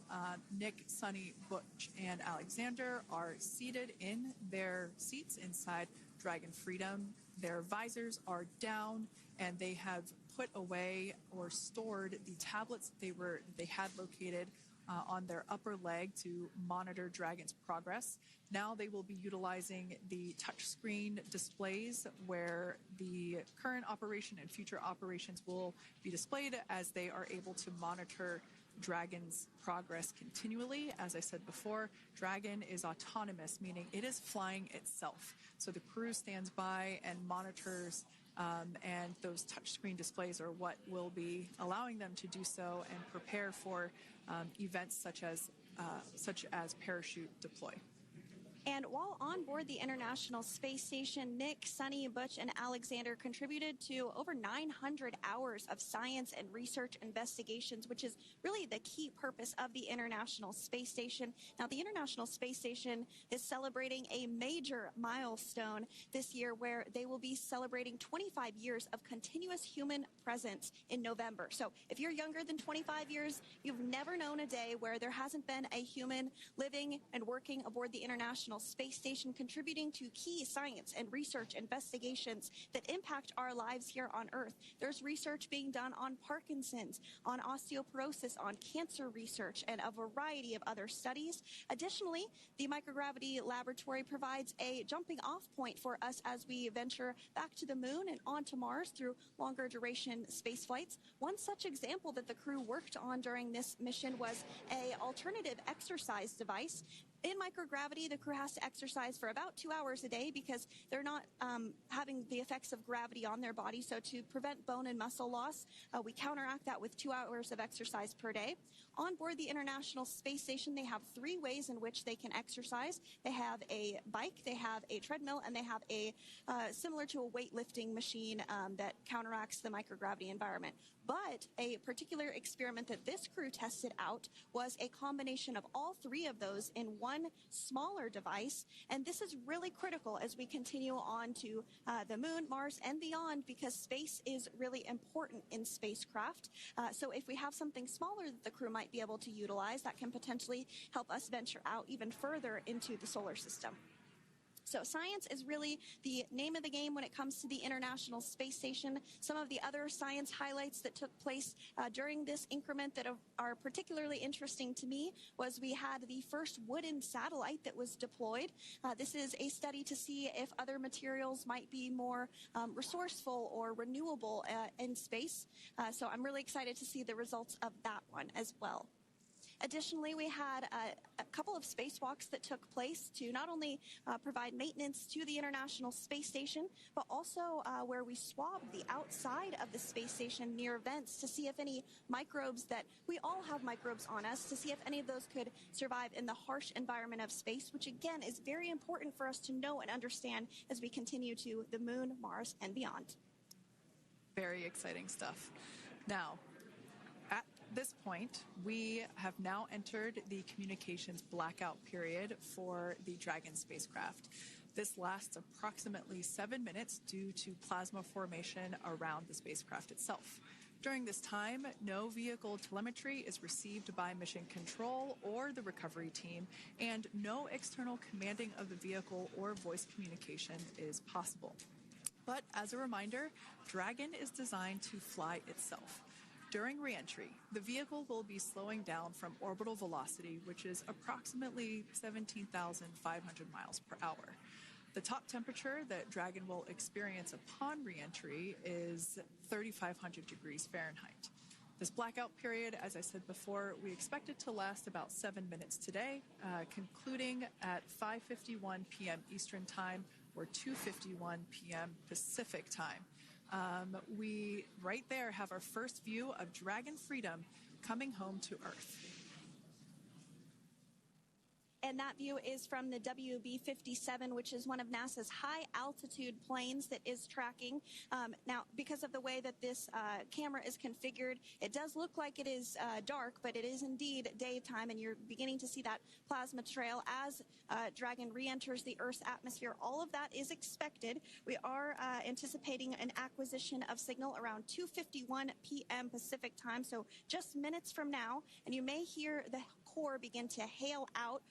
Nick, Suni, Butch, and Alexander are seated in their seats inside Dragon Freedom. Their visors are down, and they have put away or stored the tablets they had located on their upper leg to monitor Dragon's progress. Now they will be utilizing the touchscreen displays, where the current operation and future operations will be displayed as they are able to monitor Dragon's progress continually. As I said before, Dragon is autonomous, meaning it is flying itself. So the crew stands by and monitors, and those touchscreen displays are what will be allowing them to do so and prepare for events such as parachute deploy. And while on board the International Space Station, Nick, Suni, Butch, and Alexander contributed to over 900 hours of science and research investigations, which is really the key purpose of the International Space Station. Now, the International Space Station is celebrating a major milestone this year, where they will be celebrating 25 years of continuous human presence in November. So if you're younger than 25 years, you've never known a day where there hasn't been a human living and working aboard the International Space Station, contributing to key science and research investigations that impact our lives here on Earth. There's research being done on Parkinson's, on osteoporosis, on cancer research, and a variety of other studies. Additionally, the microgravity laboratory provides a jumping off point for us as we venture back to the moon and onto Mars through longer duration space flights. One such example that the crew worked on during this mission was an alternative exercise device. In microgravity, the crew has to exercise for about 2 hours a day because they're not having the effects of gravity on their body. So to prevent bone and muscle loss, we counteract that with 2 hours of exercise per day. On board the International Space Station, they have 3 ways in which they can exercise. They have a bike, they have a treadmill, and they have a similar to a weightlifting machine that counteracts the microgravity environment. But a particular experiment that this crew tested out was a combination of all 3 of those in one smaller device. And this is really critical as we continue on to the moon, Mars, and beyond, because space is really important in spacecraft. So if we have something smaller that the crew might be able to utilize, that can potentially help us venture out even further into the solar system. So science is really the name of the game when it comes to the International Space Station. Some of the other science highlights that took place during this increment that are particularly interesting to me was we had the first wooden satellite that was deployed. This is a study to see if other materials might be more resourceful or renewable in space. So I'm really excited to see the results of that one as well. Additionally, we had a couple of spacewalks that took place to not only provide maintenance to the International Space Station, but also where we swabbed the outside of the space station near vents to see if any microbes that we all have microbes on us, to see if any of those could survive in the harsh environment of space, which again is very important for us to know and understand as we continue to the moon, Mars, and beyond. Very exciting stuff. Now, at this point, we have now entered the communications blackout period for the Dragon spacecraft. This lasts approximately 7 minutes due to plasma formation around the spacecraft itself. During this time, no vehicle telemetry is received by mission control or the recovery team, and no external commanding of the vehicle or voice communication is possible. But as a reminder, Dragon is designed to fly itself. During reentry, the vehicle will be slowing down from orbital velocity, which is approximately 17,500 miles per hour. The top temperature that Dragon will experience upon reentry is 3,500 degrees Fahrenheit. This blackout period, as I said before, we expect it to last about 7 minutes today, concluding at 5:51 p.m. Eastern Time or 2:51 p.m. Pacific Time. We right there have our first view of Dragon Freedom coming home to Earth. And that view is from the WB-57, which is one of NASA's high-altitude planes that is tracking. Now, because of the way that this camera is configured, it does look like it is dark, but it is indeed daytime, and you're beginning to see that plasma trail as Dragon re-enters the Earth's atmosphere. All of that is expected. We are anticipating an acquisition of signal around 2:51 p.m. Pacific Time, so just minutes from now, and you may hear the core begin to hail out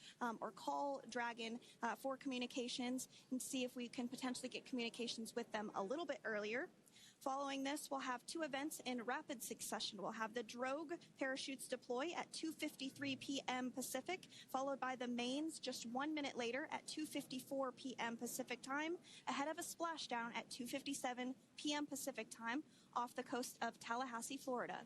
or call Dragon for communications and see if we can potentially get communications with them a little bit earlier. Following this, we'll have two events in rapid succession. We'll have the drogue parachutes deploy at 2:53 p.m. Pacific, followed by the mains just 1 minute later at 2:54 p.m. Pacific Time, ahead of a splashdown at 2:57 p.m. Pacific Time off the coast of Tallahassee, Florida.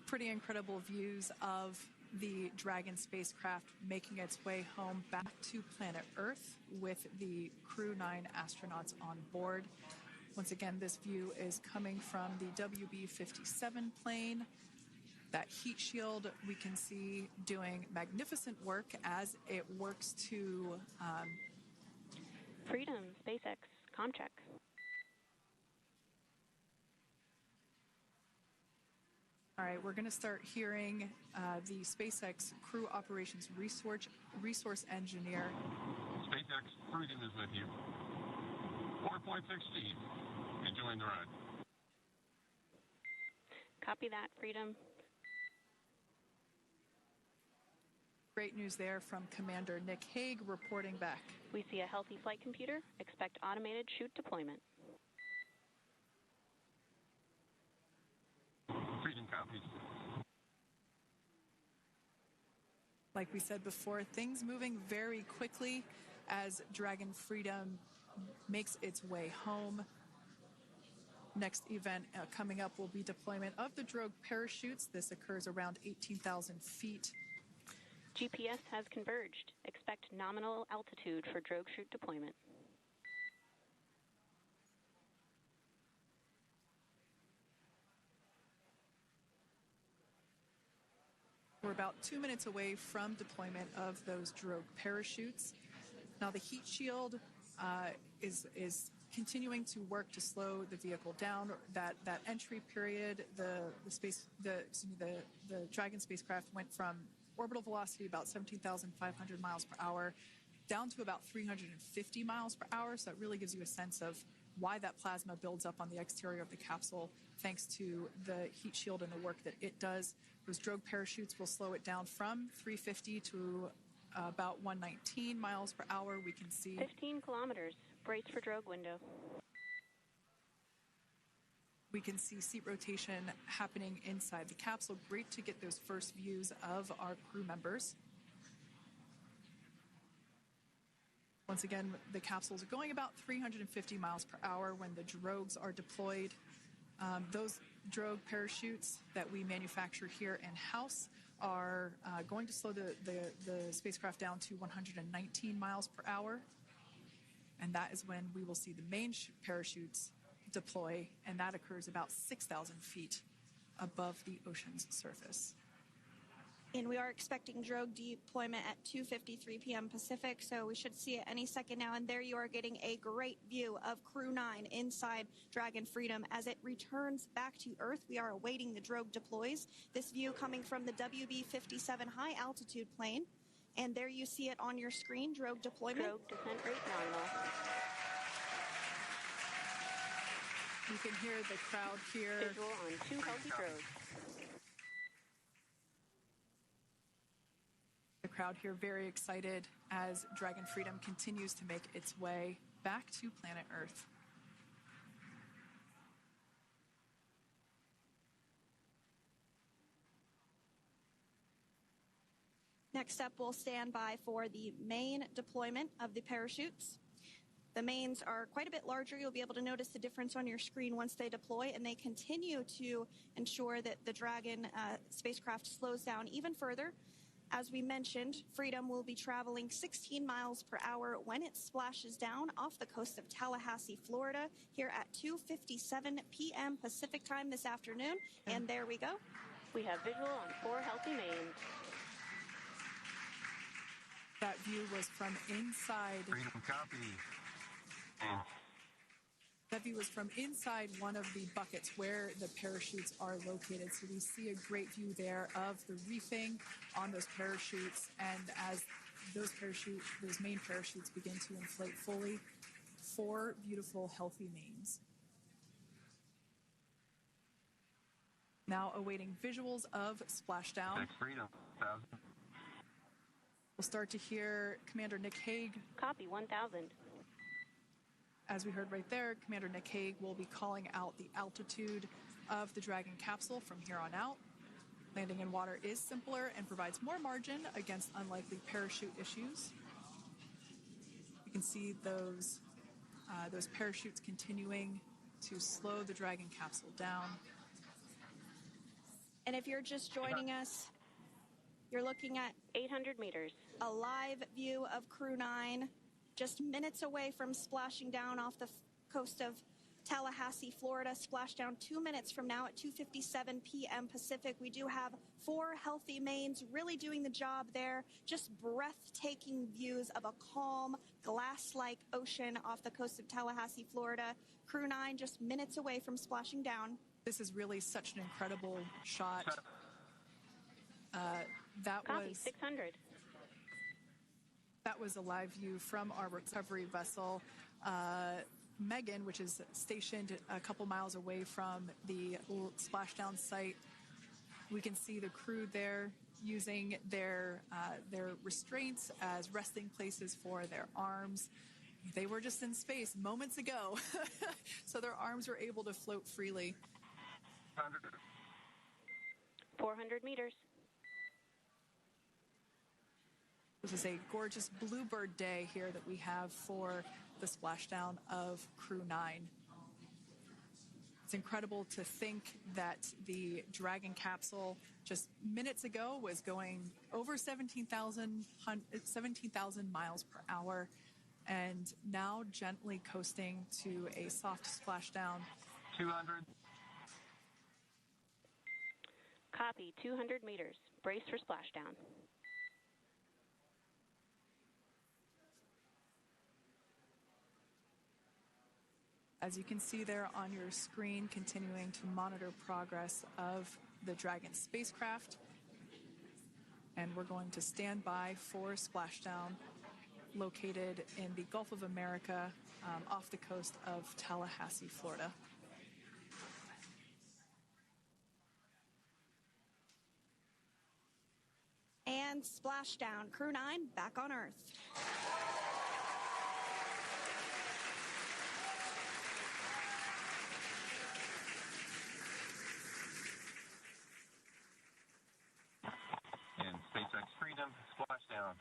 Pretty incredible views of the Dragon spacecraft making its way home back to planet Earth with the Crew 9 astronauts on board. Once again, this view is coming from the WB-57 plane. That heat shield we can see doing magnificent work as it works to Freedom, SpaceX, Comcheck. All right, we're going to start hearing the SpaceX Crew Operations Resource Engineer. SpaceX Freedom is with you. 4.6 feet. Enjoying the ride. Copy that, Freedom. Great news there from Commander Nick Hague reporting back. We see a healthy flight computer. Expect automated chute deployment. Freedom copies. Like we said before, things moving very quickly as Dragon Freedom makes its way home. Next event coming up will be deployment of the drogue parachutes. This occurs around 18,000 feet. GPS has converged. Expect nominal altitude for drogue chute deployment. We're about 2 minutes away from deployment of those drogue parachutes. Now the heat shield is continuing to work to slow the vehicle down. That entry period, the Dragon spacecraft went from orbital velocity about 17,500 miles per hour down to about 350 miles per hour. So that really gives you a sense of why that plasma builds up on the exterior of the capsule, thanks to the heat shield and the work that it does. Those drogue parachutes will slow it down from 350 to about 119 miles per hour. We can see 15 kilometers. Brace for drogue window. We can see seat rotation happening inside the capsule. Great to get those first views of our crew members. Once again, the capsules are going about 350 miles per hour when the drogues are deployed. Those drogue parachutes that we manufacture here in-house are going to slow the spacecraft down to 119 miles per hour. And that is when we will see the main parachutes deploy, and that occurs about 6,000 feet above the ocean's surface. And we are expecting drogue deployment at 2:53 p.m. Pacific, so we should see it any second now. And there you are getting a great view of Crew 9 inside Dragon Freedom as it returns back to Earth. We are awaiting the drogue deploys. This view coming from the WB-57 high-altitude plane. And there you see it on your screen, drogue deployment. Drogue descent rate nominal. You can hear the crowd here. Visual on 2 healthy drogues. The crowd here very excited as Dragon Freedom continues to make its way back to planet Earth. Next up, we'll stand by for the main deployment of the parachutes. The mains are quite a bit larger. You'll be able to notice the difference on your screen once they deploy, and they continue to ensure that the Dragon spacecraft slows down even further. As we mentioned, Freedom will be traveling 16 miles per hour when it splashes down off the coast of Tallahassee, Florida, here at 2:57 p.m. Pacific time this afternoon. And there we go. We have visual on 4 healthy mains. That view was from inside. Freedom copy. That view was from inside one of the buckets where the parachutes are located. So we see a great view there of the reefing on those parachutes. And as those main parachutes begin to inflate fully, 4 beautiful, healthy mains. Now awaiting visuals of splashdown. Next Freedom, 1,000. We'll start to hear Commander Nick Hague. Copy, 1,000. As we heard right there, Commander Nick Hague will be calling out the altitude of the Dragon capsule from here on out. Landing in water is simpler and provides more margin against unlikely parachute issues. You can see those parachutes continuing to slow the Dragon capsule down. And if you're just joining us, you're looking at 800 meters. a live view of Crew 9 just minutes away from splashing down off the coast of Tallahassee, Florida. Splashdown 2 minutes from now at 2:57 p.m. Pacific. We do have 4 healthy mains really doing the job there. Just breathtaking views of a calm, glass-like ocean off the coast of Tallahassee, Florida. Crew 9 just minutes away from splashing down. This is really such an incredible shot. Copy, 600. That was a live view from our recovery vessel, Megan, which is stationed a couple miles away from the splashdown site. We can see the crew there using their restraints as resting places for their arms. They were just in space moments ago, so their arms were able to float freely. 400 meters. This is a gorgeous bluebird day here that we have for the splashdown of Crew 9. It's incredible to think that the Dragon capsule just minutes ago was going over 17,000 miles per hour and now gently coasting to a soft splashdown. 200. Copy, 200 meters. Brace for splashdown. As you can see there on your screen, continuing to monitor progress of the Dragon spacecraft. And we're going to stand by for splashdown located in the Gulf of America off the coast of Tallahassee, Florida. And splashdown. Crew 9 back on Earth. And SpaceX Freedom, splashdown.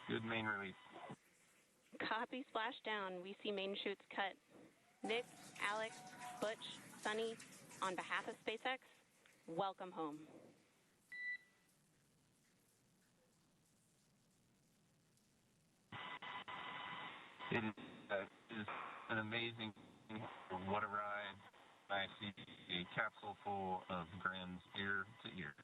Good main release. Copy, splashdown. We see main chutes cut. Nick, Alex, Butch, Suni, on behalf of SpaceX, welcome home. It is an amazing, what a ride. I see a capsule full of grins ear to ear.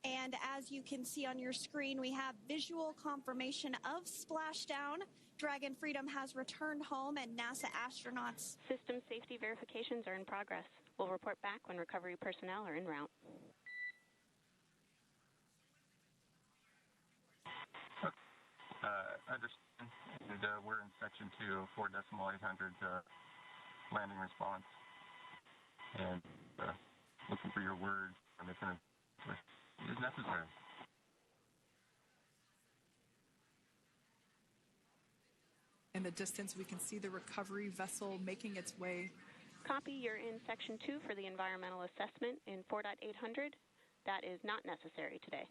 And as you can see on your screen, we have visual confirmation of splashdown. Dragon Freedom has returned home, and NASA astronauts. System safety verifications are in progress. We'll report back when recovery personnel are en route. Understand, and we're in section 2, 4.800 landing response, and looking for your word on if it is necessary. In the distance, we can see the recovery vessel making its way. Copy, you're in section 2 for the environmental assessment in 4.800. That is not necessary today.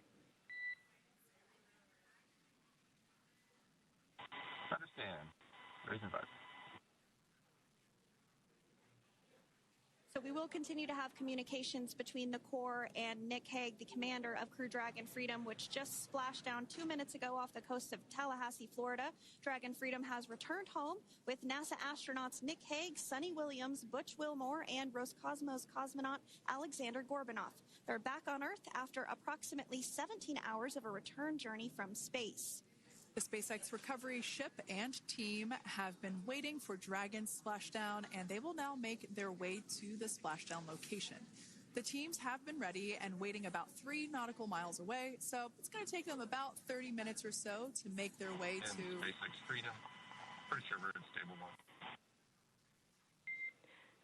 Understand. Raise and advise. So we will continue to have communications between the Corps and Nick Hague, the commander of Crew Dragon Freedom, which just splashed down 2 minutes ago off the coast of Tallahassee, Florida. Dragon Freedom has returned home with NASA astronauts Nick Hague, Suni Williams, Butch Wilmore, and Roscosmos cosmonaut Alexander Gorbunoff. They're back on Earth after approximately 17 hours of a return journey from space. The SpaceX recovery ship and team have been waiting for Dragon's splashdown, and they will now make their way to the splashdown location. The teams have been ready and waiting about 3 nautical miles away, so it's going to take them about 30 minutes or so to make their way to SpaceX Freedom. Pretty sure we're in stable 1.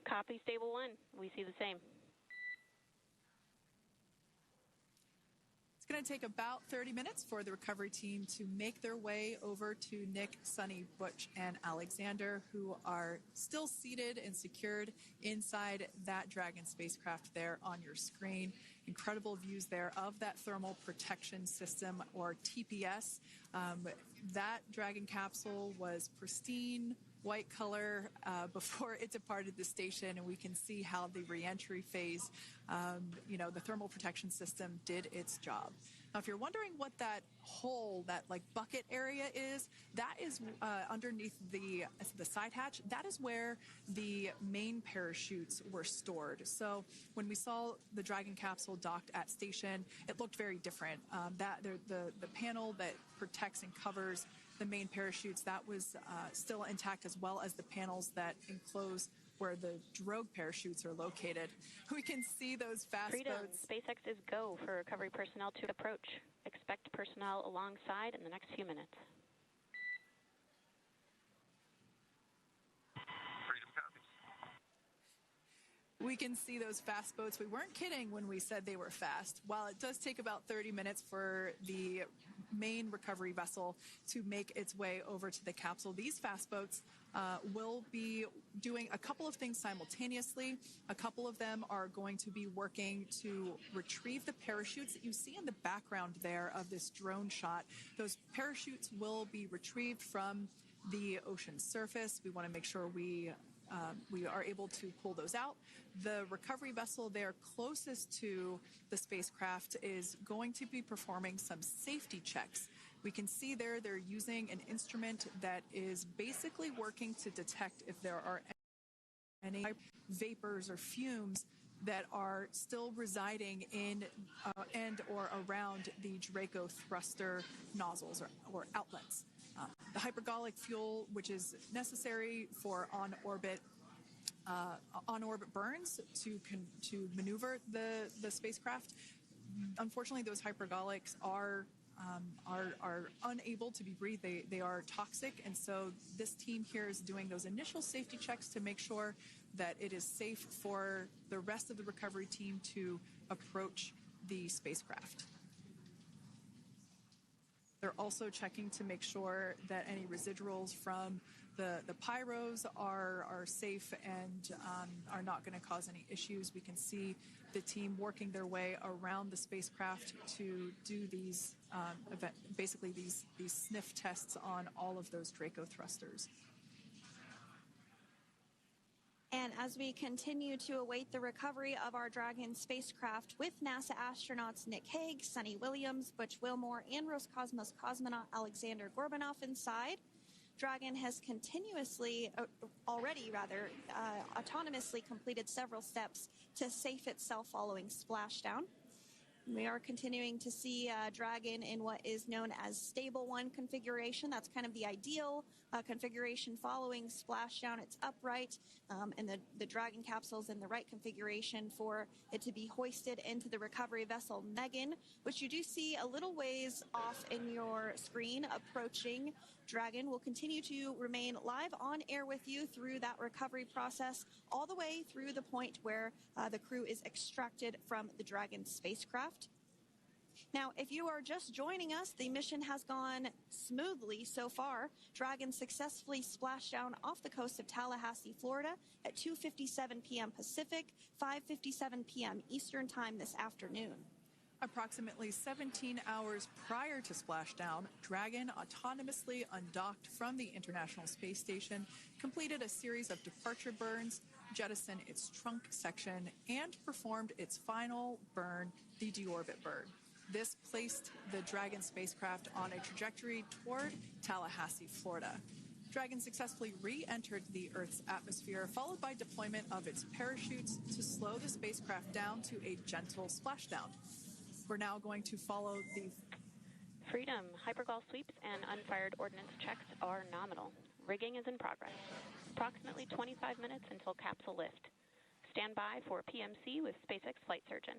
Copy, stable 1. We see the same. It's going to take about 30 minutes for the recovery team to make their way over to Nick, Suni, Butch, and Alexander, who are still seated and secured inside that Dragon spacecraft there on your screen. Incredible views there of that thermal protection system, or TPS. That Dragon capsule was pristine, white color before it departed the station, and we can see how the reentry phase, the thermal protection system did its job. Now, if you're wondering what that hole, that like bucket area is, that is underneath the side hatch. That is where the main parachutes were stored. So when we saw the Dragon capsule docked at station, it looked very different. The panel that protects and covers the main parachutes, that was still intact, as well as the panels that enclose where the drogue parachutes are located. We can see those fast Freedom. boats. SpaceX is go for recovery personnel to approach. Expect personnel alongside in the next few minutes. Freedom copies. We can see those fast boats. We weren't kidding when we said they were fast. While it does take about 30 minutes for the main recovery vessel to make its way over to the capsule, these fast boats will be doing a couple of things simultaneously. A couple of them are going to be working to retrieve the parachutes that you see in the background there of this drone shot. Those parachutes will be retrieved from the ocean surface. We want to make sure we are able to pull those out. The recovery vessel there closest to the spacecraft is going to be performing some safety checks. We can see there they're using an instrument that is basically working to detect if there are any vapors or fumes that are still residing in and or around the Draco thruster nozzles or outlets. The hypergolic fuel, which is necessary for on-orbit burns to maneuver the spacecraft. Unfortunately, those hypergolics are unable to be breathed. They are toxic, and so this team here is doing those initial safety checks to make sure that it is safe for the rest of the recovery team to approach the spacecraft. They're also checking to make sure that any residuals from The pyros are safe and are not going to cause any issues. We can see the team working their way around the spacecraft to do these basically these sniff tests on all of those Draco thrusters. And as we continue to await the recovery of our Dragon spacecraft with NASA astronauts Nick Hague, Suni Williams, Butch Wilmore, and Roscosmos cosmonaut Alexander Gorbanov inside, Dragon has autonomously completed several steps to safe itself following splashdown. We are continuing to see Dragon in what is known as stable 1 configuration. That's kind of the ideal configuration following splashdown. It's upright, and the Dragon capsule's in the right configuration for it to be hoisted into the recovery vessel Megan, which you do see a little ways off in your screen approaching. Dragon will continue to remain live on air with you through that recovery process, all the way through the point where the crew is extracted from the Dragon spacecraft. Now, if you are just joining us, the mission has gone smoothly so far. Dragon successfully splashed down off the coast of Tallahassee, Florida at 2:57 p.m. Pacific, 5:57 p.m. Eastern Time this afternoon. Approximately 17 hours prior to splashdown, Dragon autonomously undocked from the International Space Station, completed a series of departure burns, jettisoned its trunk section, and performed its final burn, the deorbit burn. This placed the Dragon spacecraft on a trajectory toward Tallahassee, Florida. Dragon successfully re-entered the Earth's atmosphere, followed by deployment of its parachutes to slow the spacecraft down to a gentle splashdown. We're now going to follow the Freedom. Hypergol sweeps and unfired ordnance checks are nominal. Rigging is in progress. Approximately 25 minutes until capsule lift. Stand by for PMC with SpaceX flight surgeon.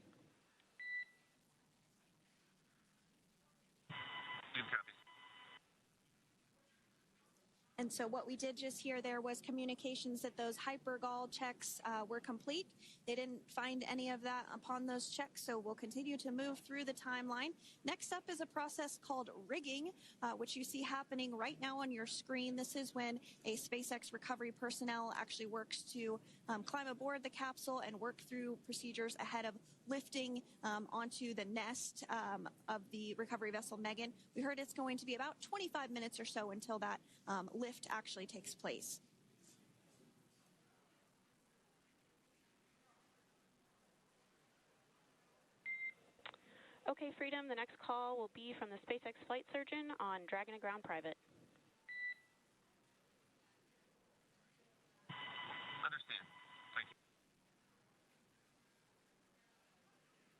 And so what we did just hear there was communications that those hypergol checks were complete. They didn't find any of that upon those checks, so we'll continue to move through the timeline. Next up is a process called rigging, which you see happening right now on your screen. This is when a SpaceX recovery personnel actually works to climb aboard the capsule and work through procedures ahead of lifting onto the nest of the recovery vessel Megan. We heard it's going to be about 25 minutes or so until that lift actually takes place. Okay, Freedom, the next call will be from the SpaceX flight surgeon on Dragon to Ground Private. Understand. Thank you.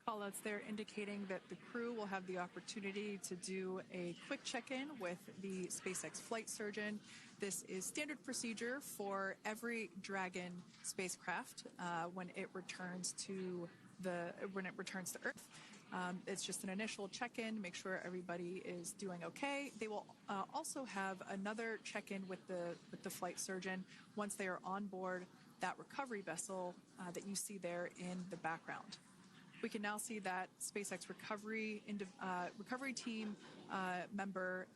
callouts there indicating that the crew will have the opportunity to do a quick check-in with the SpaceX flight surgeon. This is standard procedure for every Dragon spacecraft when it returns to Earth. It's just an initial check-in, make sure everybody is doing okay. They will also have another check-in with the flight surgeon once they are on board that recovery vessel that you see there in the background. We can now see that SpaceX recovery team member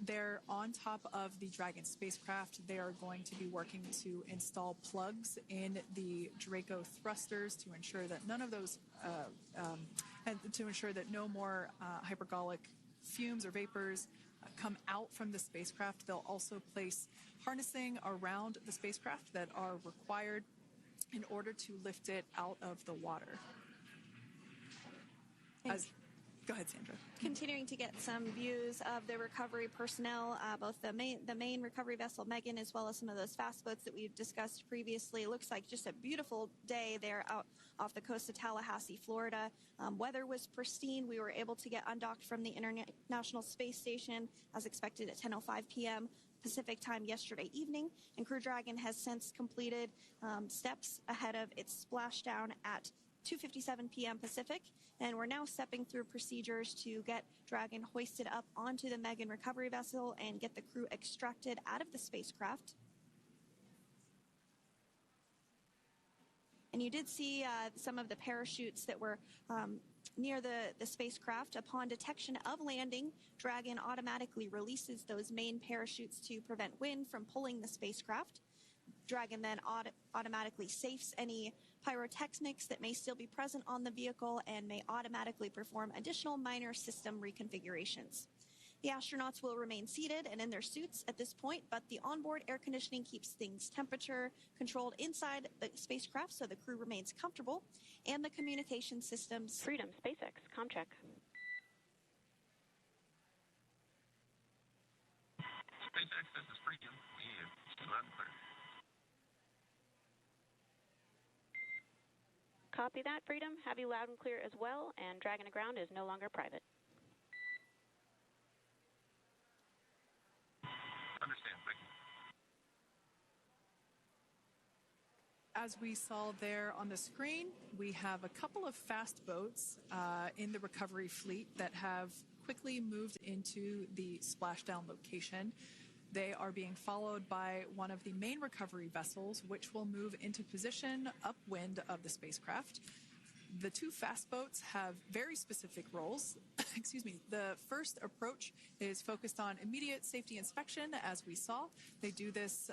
they're on top of the Dragon spacecraft. They are going to be working to install plugs in the Draco thrusters to ensure that none of those and to ensure that no more hypergolic fumes or vapors come out from the spacecraft. They'll also place harnessing around the spacecraft that are required in order to lift it out of the water. Go ahead, Sandra. Continuing to get some views of the recovery personnel, both the main recovery vessel Megan, as well as some of those fast boats that we've discussed previously. It looks like just a beautiful day there out off the coast of Tallahassee, Florida. Weather was pristine. We were able to get undocked from the International Space Station as expected at 10:05 p.m. Pacific time yesterday evening, and Crew Dragon has since completed steps ahead of its splashdown at 2:57 p.m. Pacific, and we're now stepping through procedures to get Dragon hoisted up onto the Megan recovery vessel and get the crew extracted out of the spacecraft. And And you did see some of the parachutes that were near the spacecraft. Upon detection of landing, Dragon automatically releases those main parachutes to prevent wind from pulling the spacecraft. Dragon then automatically safes any pyrotechnics that may still be present on the vehicle and may automatically perform additional minor system reconfigurations. The astronauts will remain seated and in their suits at this point, but the onboard air conditioning keeps things temperature controlled inside the spacecraft so the crew remains comfortable, and the communication systems... Freedom, SpaceX, ComCheck. SpaceX, this is Freedom. We have loud and clear. Copy that, Freedom. Have you loud and clear as well, and Dragon to ground is no longer private. Understand, thank you. As we saw there on the screen, we have a couple of fast boats in the recovery fleet that have quickly moved into the splashdown location. They are being followed by one of the main recovery vessels, which will move into position upwind of the spacecraft. The two fast boats have very specific roles. Excuse me. The first approach is focused on immediate safety inspection, as we saw. They do this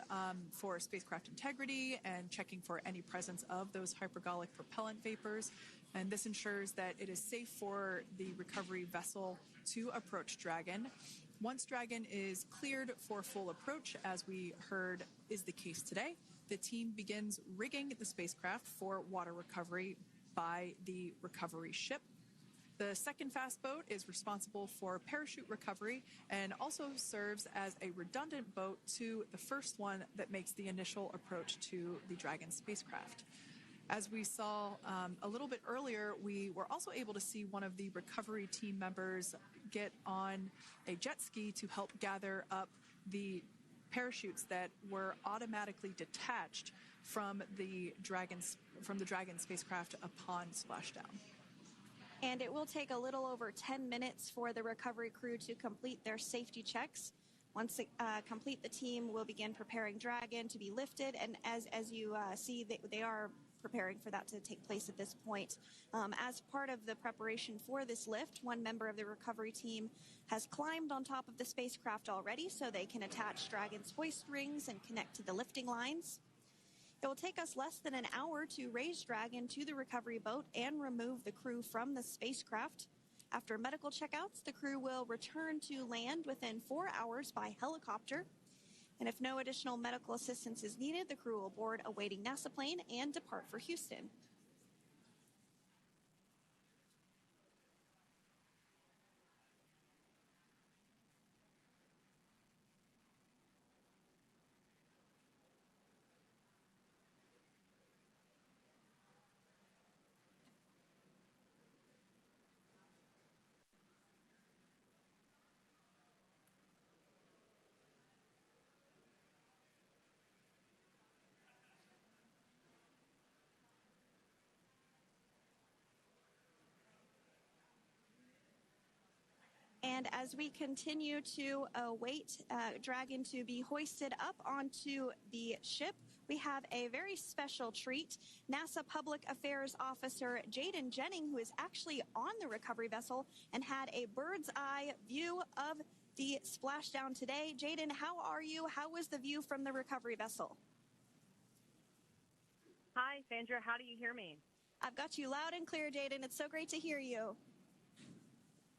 for spacecraft integrity and checking for any presence of those hypergolic propellant vapors. And this ensures that it is safe for the recovery vessel to approach Dragon. Once Dragon is cleared for full approach, as we heard is the case today, the team begins rigging the spacecraft for water recovery by the recovery ship. The second fast boat is responsible for parachute recovery and also serves as a redundant boat to the first one that makes the initial approach to the Dragon spacecraft. As we saw a little bit earlier, we were also able to see one of the recovery team members get on a jet ski to help gather up the parachutes that were automatically detached from the Dragon spacecraft upon splashdown. And it will take a little over 10 minutes for the recovery crew to complete their safety checks. Once complete, the team will begin preparing Dragon to be lifted, and as you see, they are preparing for that to take place at this point. As part of the preparation for this lift, one member of the recovery team has climbed on top of the spacecraft already so they can attach Dragon's hoist rings and connect to the lifting lines. It will take us less than an hour to raise Dragon to the recovery boat and remove the crew from the spacecraft. After medical checkouts, the crew will return to land within 4 hours by helicopter. And if no additional medical assistance is needed, the crew will board a waiting NASA plane and depart for Houston. And as we continue to await Dragon to be hoisted up onto the ship, we have a very special treat. NASA Public Affairs Officer Jaden Jennings, who is actually on the recovery vessel and had a bird's eye view of the splashdown today. Jaden, how are you? How was the view from the recovery vessel? Hi, Sandra. How do you hear me? I've got you loud and clear, Jaden. It's so great to hear you.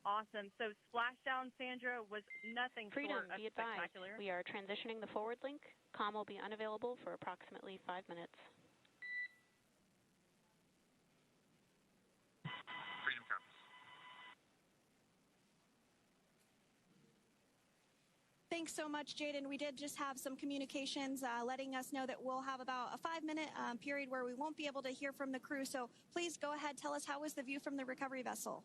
Awesome. So splashdown, Sandra, was nothing Freedom, short of be advised. spectacular. We are transitioning the forward link. Comm will be unavailable for approximately 5 minutes. Freedom comes. Thanks so much, Jaden. We did just have some communications letting us know that we'll have about a 5-minute period where we won't be able to hear from the crew. So please go ahead, tell us, how was the view from the recovery vessel?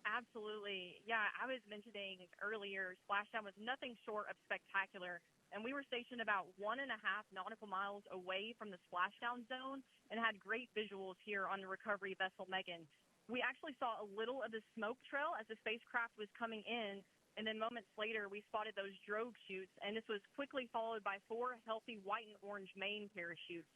Absolutely. Yeah, I was mentioning earlier, splashdown was nothing short of spectacular. And we were stationed about 1.5 nautical miles away from the splashdown zone and had great visuals here on the recovery vessel Megan. We actually saw a little of the smoke trail as the spacecraft was coming in, and then moments later we spotted those drogue chutes, and this was quickly followed by 4 healthy white and orange main parachutes.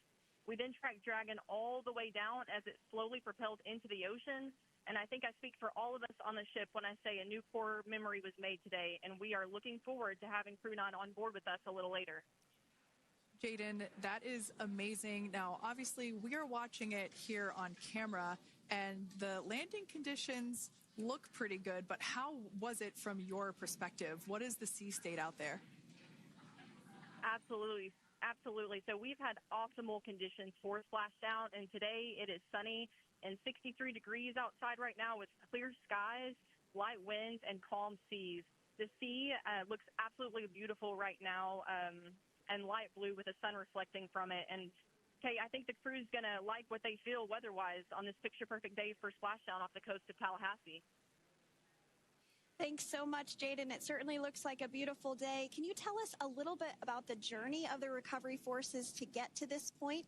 We then tracked Dragon all the way down as it slowly propelled into the ocean. And I think I speak for all of us on the ship when I say a new core memory was made today, and we are looking forward to having Crew 9 on board with us a little later. Jaden, that is amazing. Now, obviously, we are watching it here on camera, and the landing conditions look pretty good, but how was it from your perspective? What is the sea state out there? Absolutely. Absolutely. So we've had optimal conditions for splashdown, and today it is sunny and 63 degrees outside right now with clear skies, light winds, and calm seas. The sea looks absolutely beautiful right now, and light blue with the sun reflecting from it. And Kate, I think the crew's going to like what they feel weather-wise on this picture-perfect day for splashdown off the coast of Tallahassee. Thanks so much, Jaden. It certainly looks like a beautiful day. Can you tell us a little bit about the journey of the recovery forces to get to this point?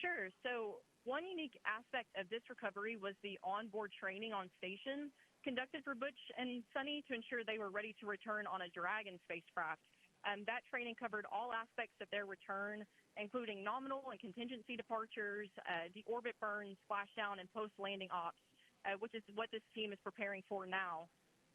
Sure. So one unique aspect of this recovery was the onboard training on station conducted for Butch and Suni to ensure they were ready to return on a Dragon spacecraft. That training covered all aspects of their return, including nominal and contingency departures, deorbit burns, splashdown, and post-landing ops, which is what this team is preparing for now.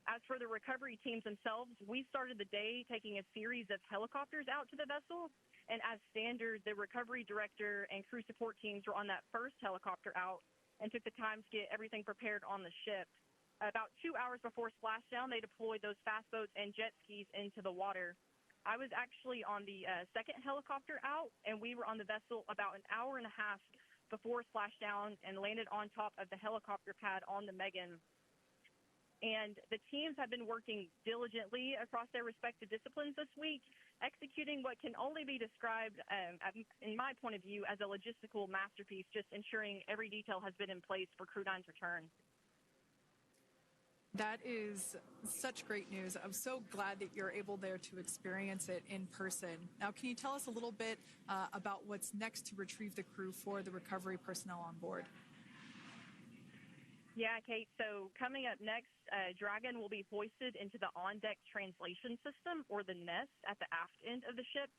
As for the recovery teams themselves, we started the day taking a series of helicopters out to the vessel, and as standard, the recovery director and crew support teams were on that first helicopter out and took the time to get everything prepared on the ship. About 2 hours before splashdown, they deployed those fast boats and jet skis into the water. I was actually on the second helicopter out, and we were on the vessel about an hour and a half before splashdown and landed on top of the helicopter pad on the Megan. And the teams have been working diligently across their respective disciplines this week, executing what can only be described, in my point of view, as a logistical masterpiece, just ensuring every detail has been in place for Crew 9's return. That is such great news. I'm so glad that you're able there to experience it in person. Now, can you tell us a little bit about what's next to retrieve the crew for the recovery personnel on board? Yeah, Kate. So coming up next, Dragon will be hoisted into the on-deck translation system, or the nest, at the aft end of the ship,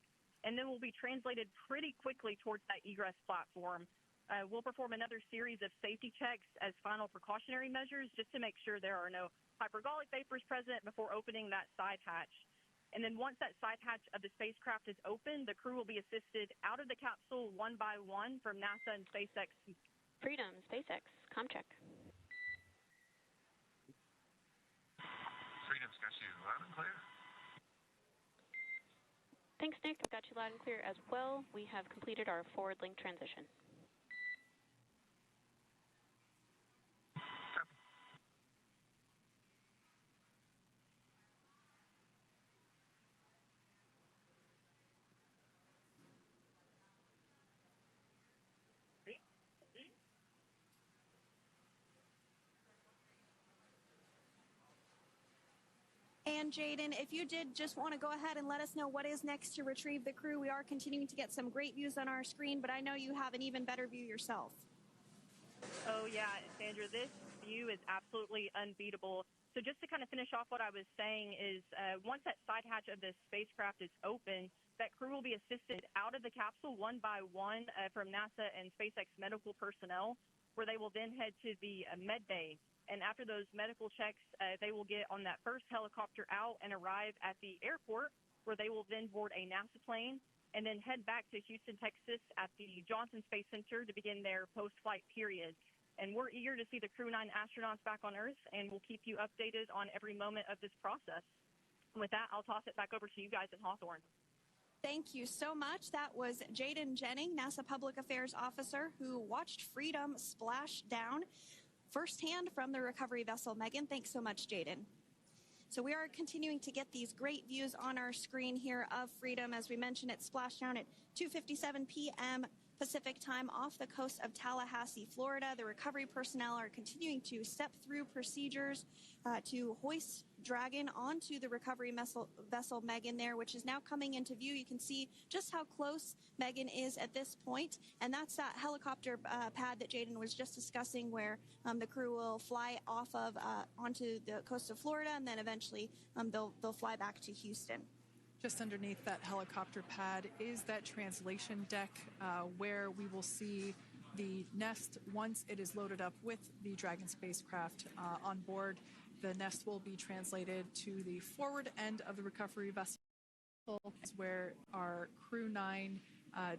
and then will be translated pretty quickly towards that egress platform. We'll perform another series of safety checks as final precautionary measures just to make sure there are no hypergolic vapors present before opening that side hatch. And then once that side hatch of the spacecraft is open, the crew will be assisted out of the capsule one by one from NASA and SpaceX. Freedom, SpaceX, ComCheck. Freedom's got you loud and clear. Thanks, Nick. I've got you loud and clear as well. We have completed our forward link transition. And Jaden, if you did just want to go ahead and let us know what is next to retrieve the crew, we are continuing to get some great views on our screen, but I know you have an even better view yourself. Oh, yeah, Sandra, this view is absolutely unbeatable. So just to kind of finish off what I was saying is once that side hatch of the spacecraft is open, that crew will be assisted out of the capsule one by one from NASA and SpaceX medical personnel, where they will then head to the med bay. And after those medical checks, they will get on that first helicopter out and arrive at the airport, where they will then board a NASA plane and then head back to Houston, Texas at the Johnson Space Center to begin their post-flight period. And we're eager to see the Crew 9 astronauts back on Earth, and we'll keep you updated on every moment of this process. And with that, I'll toss it back over to you guys in Hawthorne. Thank you so much. That was Jaden Jennings, NASA Public Affairs Officer, who watched Freedom splash down firsthand from the recovery vessel Megan. Thanks so much, Jaden. So we are continuing to get these great views on our screen here of Freedom. As we mentioned, it splashed down at 2:57 p.m. Pacific time off the coast of Tallahassee, Florida. The recovery personnel are continuing to step through procedures to hoist Dragon onto the recovery vessel Megan there, which is now coming into view. You can see just how close Megan is at this point, and that's that helicopter pad that Jaden was just discussing, where the crew will fly off of onto the coast of Florida, and then eventually they'll fly back to Houston. Just underneath that helicopter pad is that translation deck where we will see the nest once it is loaded up with the Dragon spacecraft on board. The nest will be translated to the forward end of the recovery vessel, where our Crew 9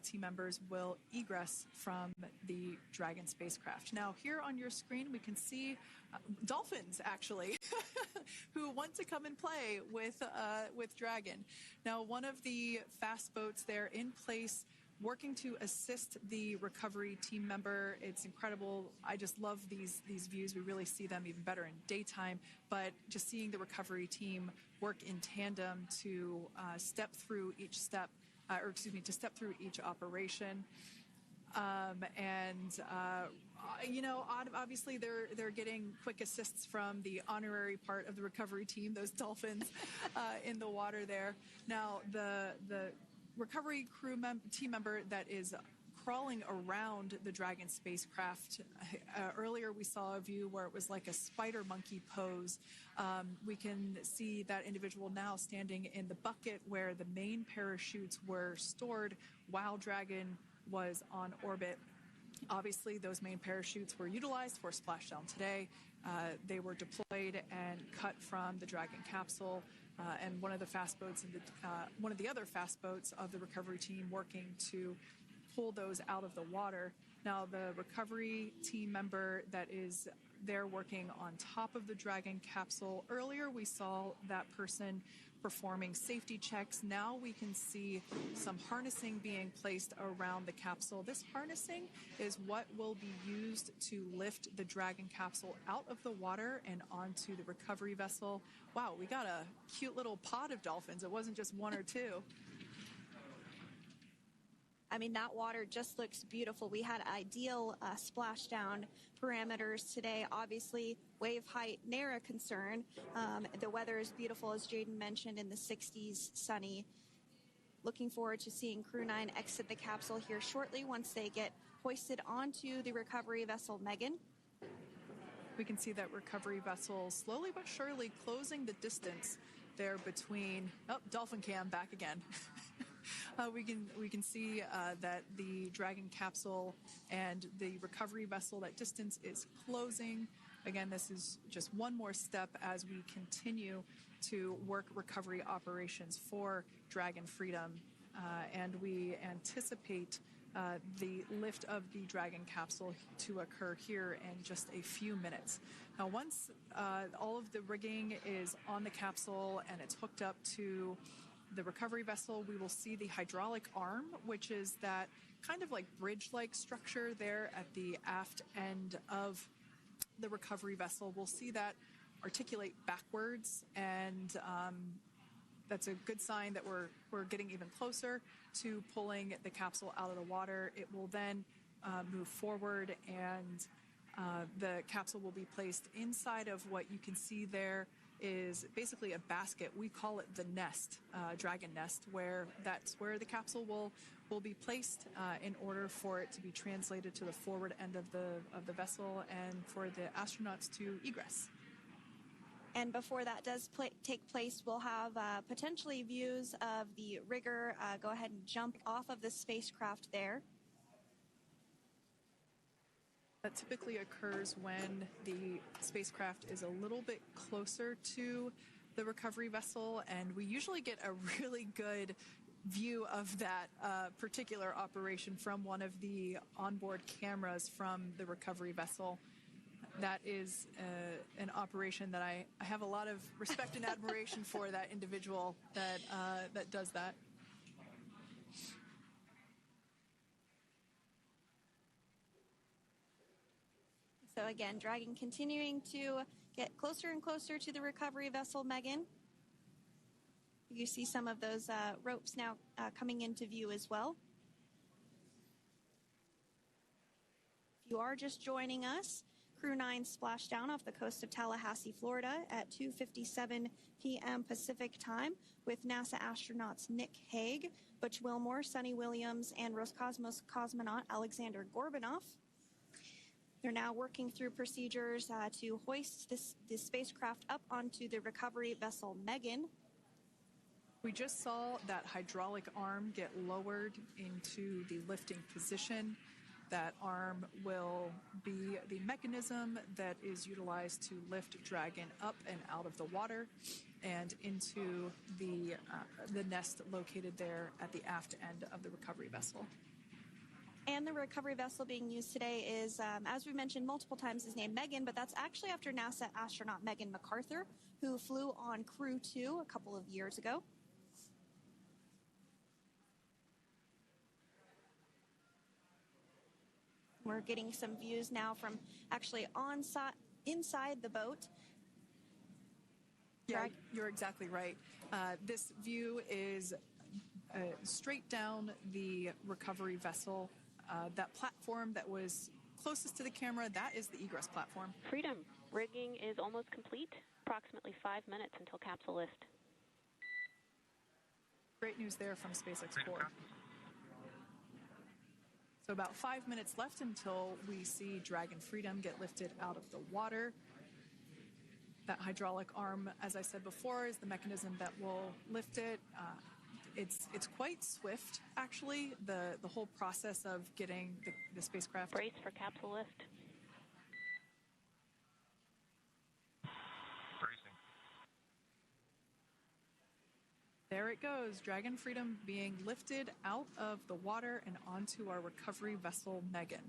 team members will egress from the Dragon spacecraft. Now, here on your screen, we can see dolphins, actually, who want to come and play with Dragon. Now, one of the fast boats there in place, working to assist the recovery team member. It's incredible. I just love these views. We really see them even better in daytime, but just seeing the recovery team work in tandem to step through each step, to step through each operation. Obviously they're getting quick assists from the honorary part of the recovery team, those dolphins in the water there. Now, the recovery team member that is crawling around the Dragon spacecraft. Earlier we saw a view where it was like a spider monkey pose. We can see that individual now standing in the bucket where the main parachutes were stored while Dragon was on orbit. Obviously, those main parachutes were utilized for splashdown today. They were deployed and cut from the Dragon capsule. And one of the other fast boats of the recovery team working to pull those out of the water. Now, the recovery team member that is there working on top of the Dragon capsule, earlier we saw that person performing safety checks. Now we can see some harnessing being placed around the capsule. This harnessing is what will be used to lift the Dragon capsule out of the water and onto the recovery vessel. Wow, we got a cute little pod of dolphins. It wasn't just one or two. I mean, that water just looks beautiful. We had ideal splashdown parameters today. Obviously, wave height, ne'er a concern. The weather is beautiful, as Jaden mentioned, in the 60s, sunny. Looking forward to seeing Crew 9 exit the capsule here shortly once they get hoisted onto the recovery vessel Megan. We can see that recovery vessel slowly but surely closing the distance there between... Oh, dolphin cam back again. We can see that the Dragon capsule and the recovery vessel, that distance is closing. Again, this is just one more step as we continue to work recovery operations for Dragon Freedom. And we anticipate the lift of the Dragon capsule to occur here in just a few minutes. Now, once all of the rigging is on the capsule and it's hooked up to the recovery vessel, we will see the hydraulic arm, which is that kind of like bridge-like structure there at the aft end of the recovery vessel. We'll see that articulate backwards, and that's a good sign that we're getting even closer to pulling the capsule out of the water. It will then move forward, and the capsule will be placed inside of what you can see there is basically a basket. We call it the nest, Dragon nest, where that's where the capsule will be placed in order for it to be translated to the forward end of the vessel and for the astronauts to egress. And before that does take place, we'll have potentially views of the rigger go ahead and jump off of the spacecraft there. That typically occurs when the spacecraft is a little bit closer to the recovery vessel, and we usually get a really good view of that particular operation from one of the onboard cameras from the recovery vessel. That is an operation that I have a lot of respect and admiration for, that individual that does that. So again, Dragon continuing to get closer and closer to the recovery vessel Megan. You see some of those ropes now coming into view as well. If you are just joining us, Crew 9 splashed down off the coast of Tallahassee, Florida at 2:57 p.m. Pacific time with NASA astronauts Nick Hague, Butch Wilmore, Suni Williams, and Roscosmos cosmonaut Alexander Gorbanov. They're now working through procedures to hoist this spacecraft up onto the recovery vessel Megan. We just saw that hydraulic arm get lowered into the lifting position. That arm will be the mechanism that is utilized to lift Dragon up and out of the water and into the nest located there at the aft end of the recovery vessel. And the recovery vessel being used today is, as we mentioned multiple times, is named Megan, but that's actually after NASA astronaut Megan McArthur, who flew on Crew 2 a couple of years ago. We're getting some views now from actually inside the boat. Yeah, you're exactly right. This view is straight down the recovery vessel. That platform that was closest to the camera, that is the egress platform. Freedom, rigging is almost complete. Approximately 5 minutes until capsule lift. Great news there from SpaceX Core. So about 5 minutes left until we see Dragon Freedom get lifted out of the water. That hydraulic arm, as I said before, is the mechanism that will lift it. It's quite swift, actually, the whole process of getting the spacecraft. Brace for capsule lift. Bracing. There it goes, Dragon Freedom being lifted out of the water and onto our recovery vessel, Megan.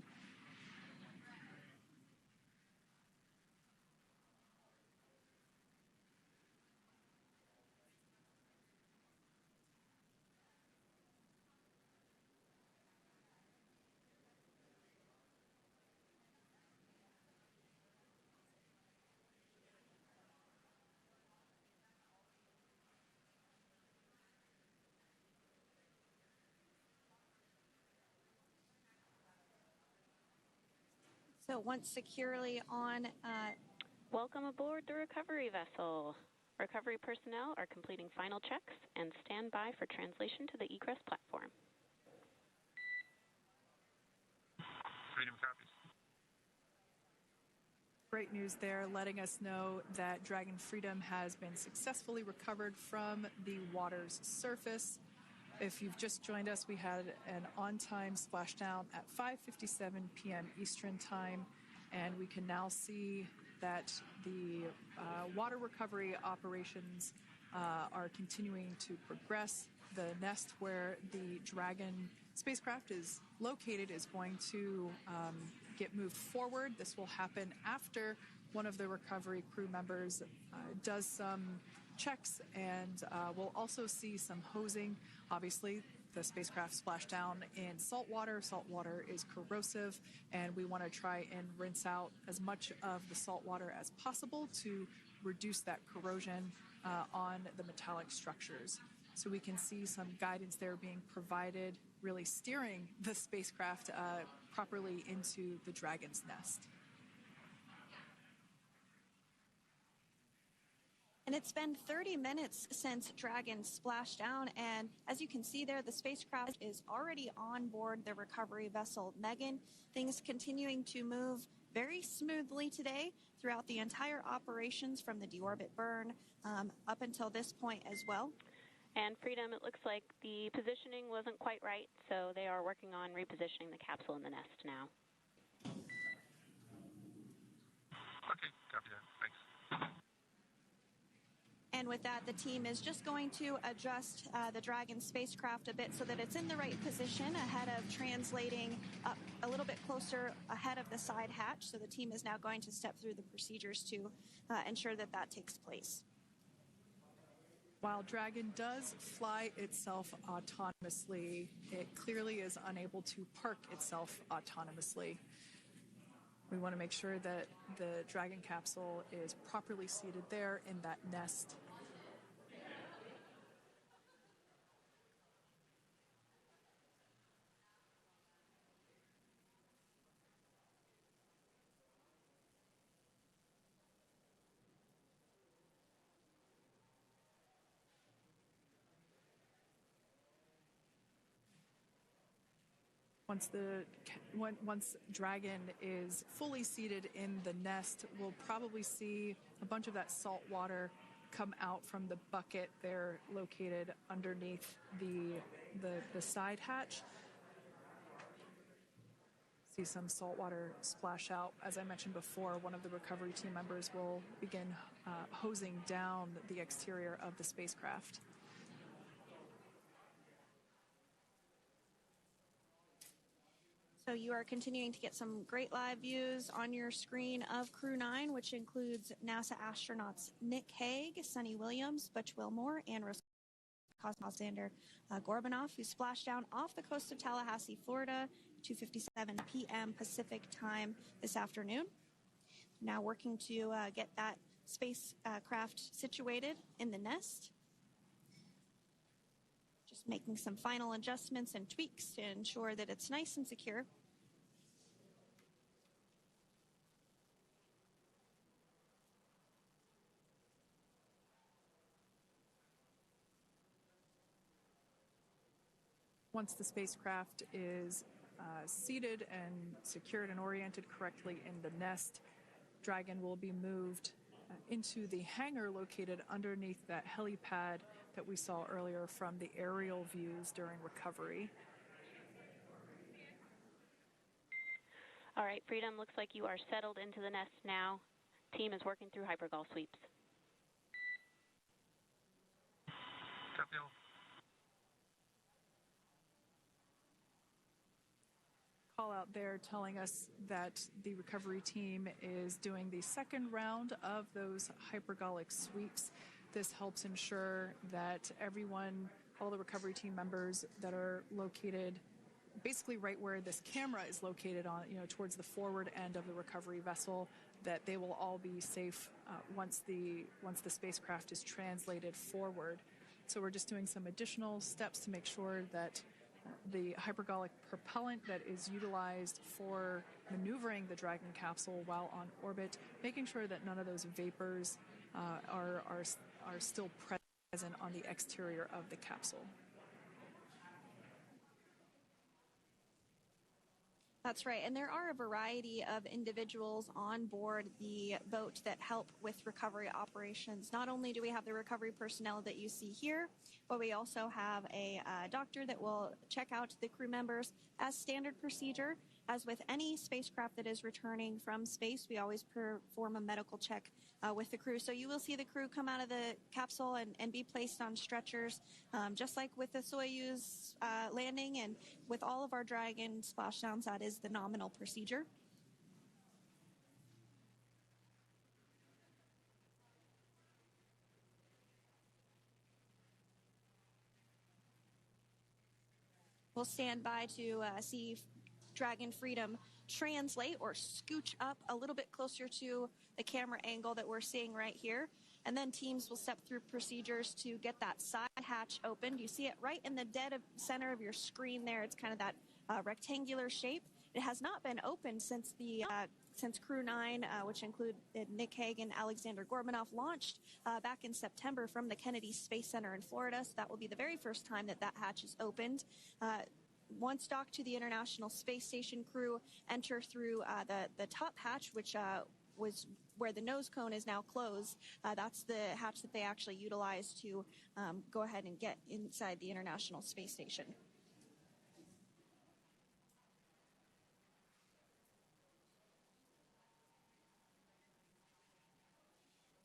So once securely on... Welcome aboard the recovery vessel. Recovery personnel are completing final checks and stand by for translation to the egress platform. Freedom copies. Great news there, letting us know that Dragon Freedom has been successfully recovered from the water's surface. If you've just joined us, we had an on-time splashdown at 5:57 p.m. Eastern Time, and we can now see that the water recovery operations are continuing to progress. The nest where the Dragon spacecraft is located is going to get moved forward. This will happen after one of the recovery crew members does some checks, and we'll also see some hosing. Obviously, the spacecraft splashed down in salt water. Salt water is corrosive, and we want to try and rinse out as much of the salt water as possible to reduce that corrosion on the metallic structures. So we can see some guidance there being provided, really steering the spacecraft properly into the Dragon's nest. And it's been 30 minutes since Dragon splashed down, and as you can see there, the spacecraft is already on board the recovery vessel Megan. Things continuing to move very smoothly today throughout the entire operations from the deorbit burn up until this point as well. And Freedom, it looks like the positioning wasn't quite right, so they are working on repositioning the capsule in the nest now. Okay, copy that. Thanks. And with that, the team is just going to adjust the Dragon spacecraft a bit so that it's in the right position ahead of translating up a little bit closer ahead of the side hatch. So the team is now going to step through the procedures to ensure that that takes place. While Dragon does fly itself autonomously, it clearly is unable to park itself autonomously. We want to make sure that the Dragon capsule is properly seated there in that nest. Once Dragon is fully seated in the nest, we'll probably see a bunch of that salt water come out from the bucket there located underneath the side hatch. See some salt water splash out. As I mentioned before, one of the recovery team members will begin hosing down the exterior of the spacecraft. So you are continuing to get some great live views on your screen of Crew 9, which includes NASA astronauts Nick Hague, Suni Williams, Butch Wilmore, and Alexander Gorbunoff, who splashed down off the coast of Tallahassee, Florida, 2:57 p.m. Pacific time this afternoon. Now working to get that spacecraft situated in the nest. Just making some final adjustments and tweaks to ensure that it's nice and secure. Once the spacecraft is seated and secured and oriented correctly in the nest, Dragon will be moved into the hangar located underneath that helipad that we saw earlier from the aerial views during recovery. All right, Freedom, looks like you are settled into the nest now. Team is working through hypergol sweeps. Copy. Call out there telling us that the recovery team is doing the second round of those hypergolic sweeps. This helps ensure that everyone, all the recovery team members that are located basically right where this camera is located on, towards the forward end of the recovery vessel, that they will all be safe once the spacecraft is translated forward. So we're just doing some additional steps to make sure that the hypergolic propellant that is utilized for maneuvering the Dragon capsule while on orbit, making sure that none of those vapors are still present on the exterior of the capsule. That's right, and there are a variety of individuals on board the boat that help with recovery operations. Not only do we have the recovery personnel that you see here, but we also have a doctor that will check out the crew members as standard procedure. As with any spacecraft that is returning from space, we always perform a medical check with the crew. So you will see the crew come out of the capsule and be placed on stretchers, just like with the Soyuz landing and with all of our Dragon splashdowns. That is the nominal procedure. We'll stand by to see Dragon Freedom translate or scooch up a little bit closer to the camera angle that we're seeing right here. And then teams will step through procedures to get that side hatch opened. You see it right in the dead center of your screen there. It's kind of that rectangular shape. It has not been opened since Crew 9, which include Nick Hague and Alexander Gorbunoff, launched back in September from the Kennedy Space Center in Florida. So that will be the very first time that hatch is opened. Once docked to the International Space Station, crew enter through the top hatch, which was where the nose cone is now closed. That's the hatch that they actually utilize to go ahead and get inside the International Space Station.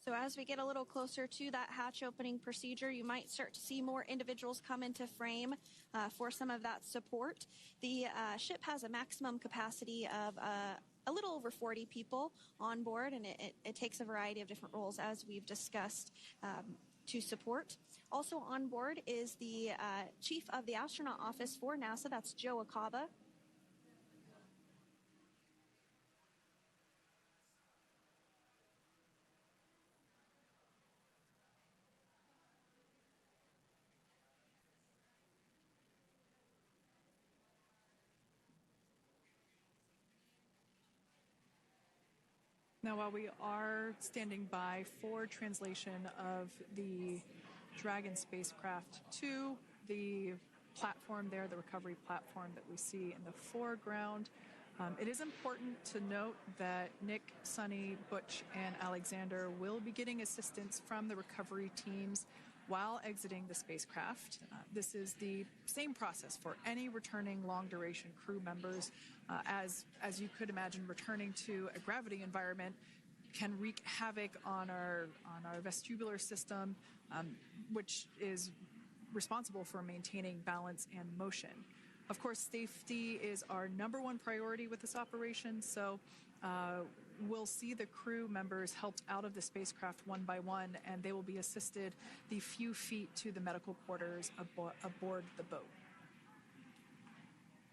So as we get a little closer to that hatch opening procedure, you might start to see more individuals come into frame for some of that support. The ship has a maximum capacity of a little over 40 people on board, and it takes a variety of different roles, as we've discussed, to support. Also on board is the chief of the astronaut office for NASA, that's Joe Acaba. Now, while we are standing by for translation of the Dragon spacecraft to the platform there, the recovery platform that we see in the foreground, It is important to note that Nick, Suni, Butch, and Alexander will be getting assistance from the recovery teams while exiting the spacecraft. This is the same process for any returning long-duration crew members. As you could imagine, returning to a gravity environment can wreak havoc on our vestibular system, which is responsible for maintaining balance and motion. Of course, safety is our number one priority with this operation, so we'll see the crew members helped out of the spacecraft one by one, and they will be assisted the few feet to the medical quarters aboard the boat.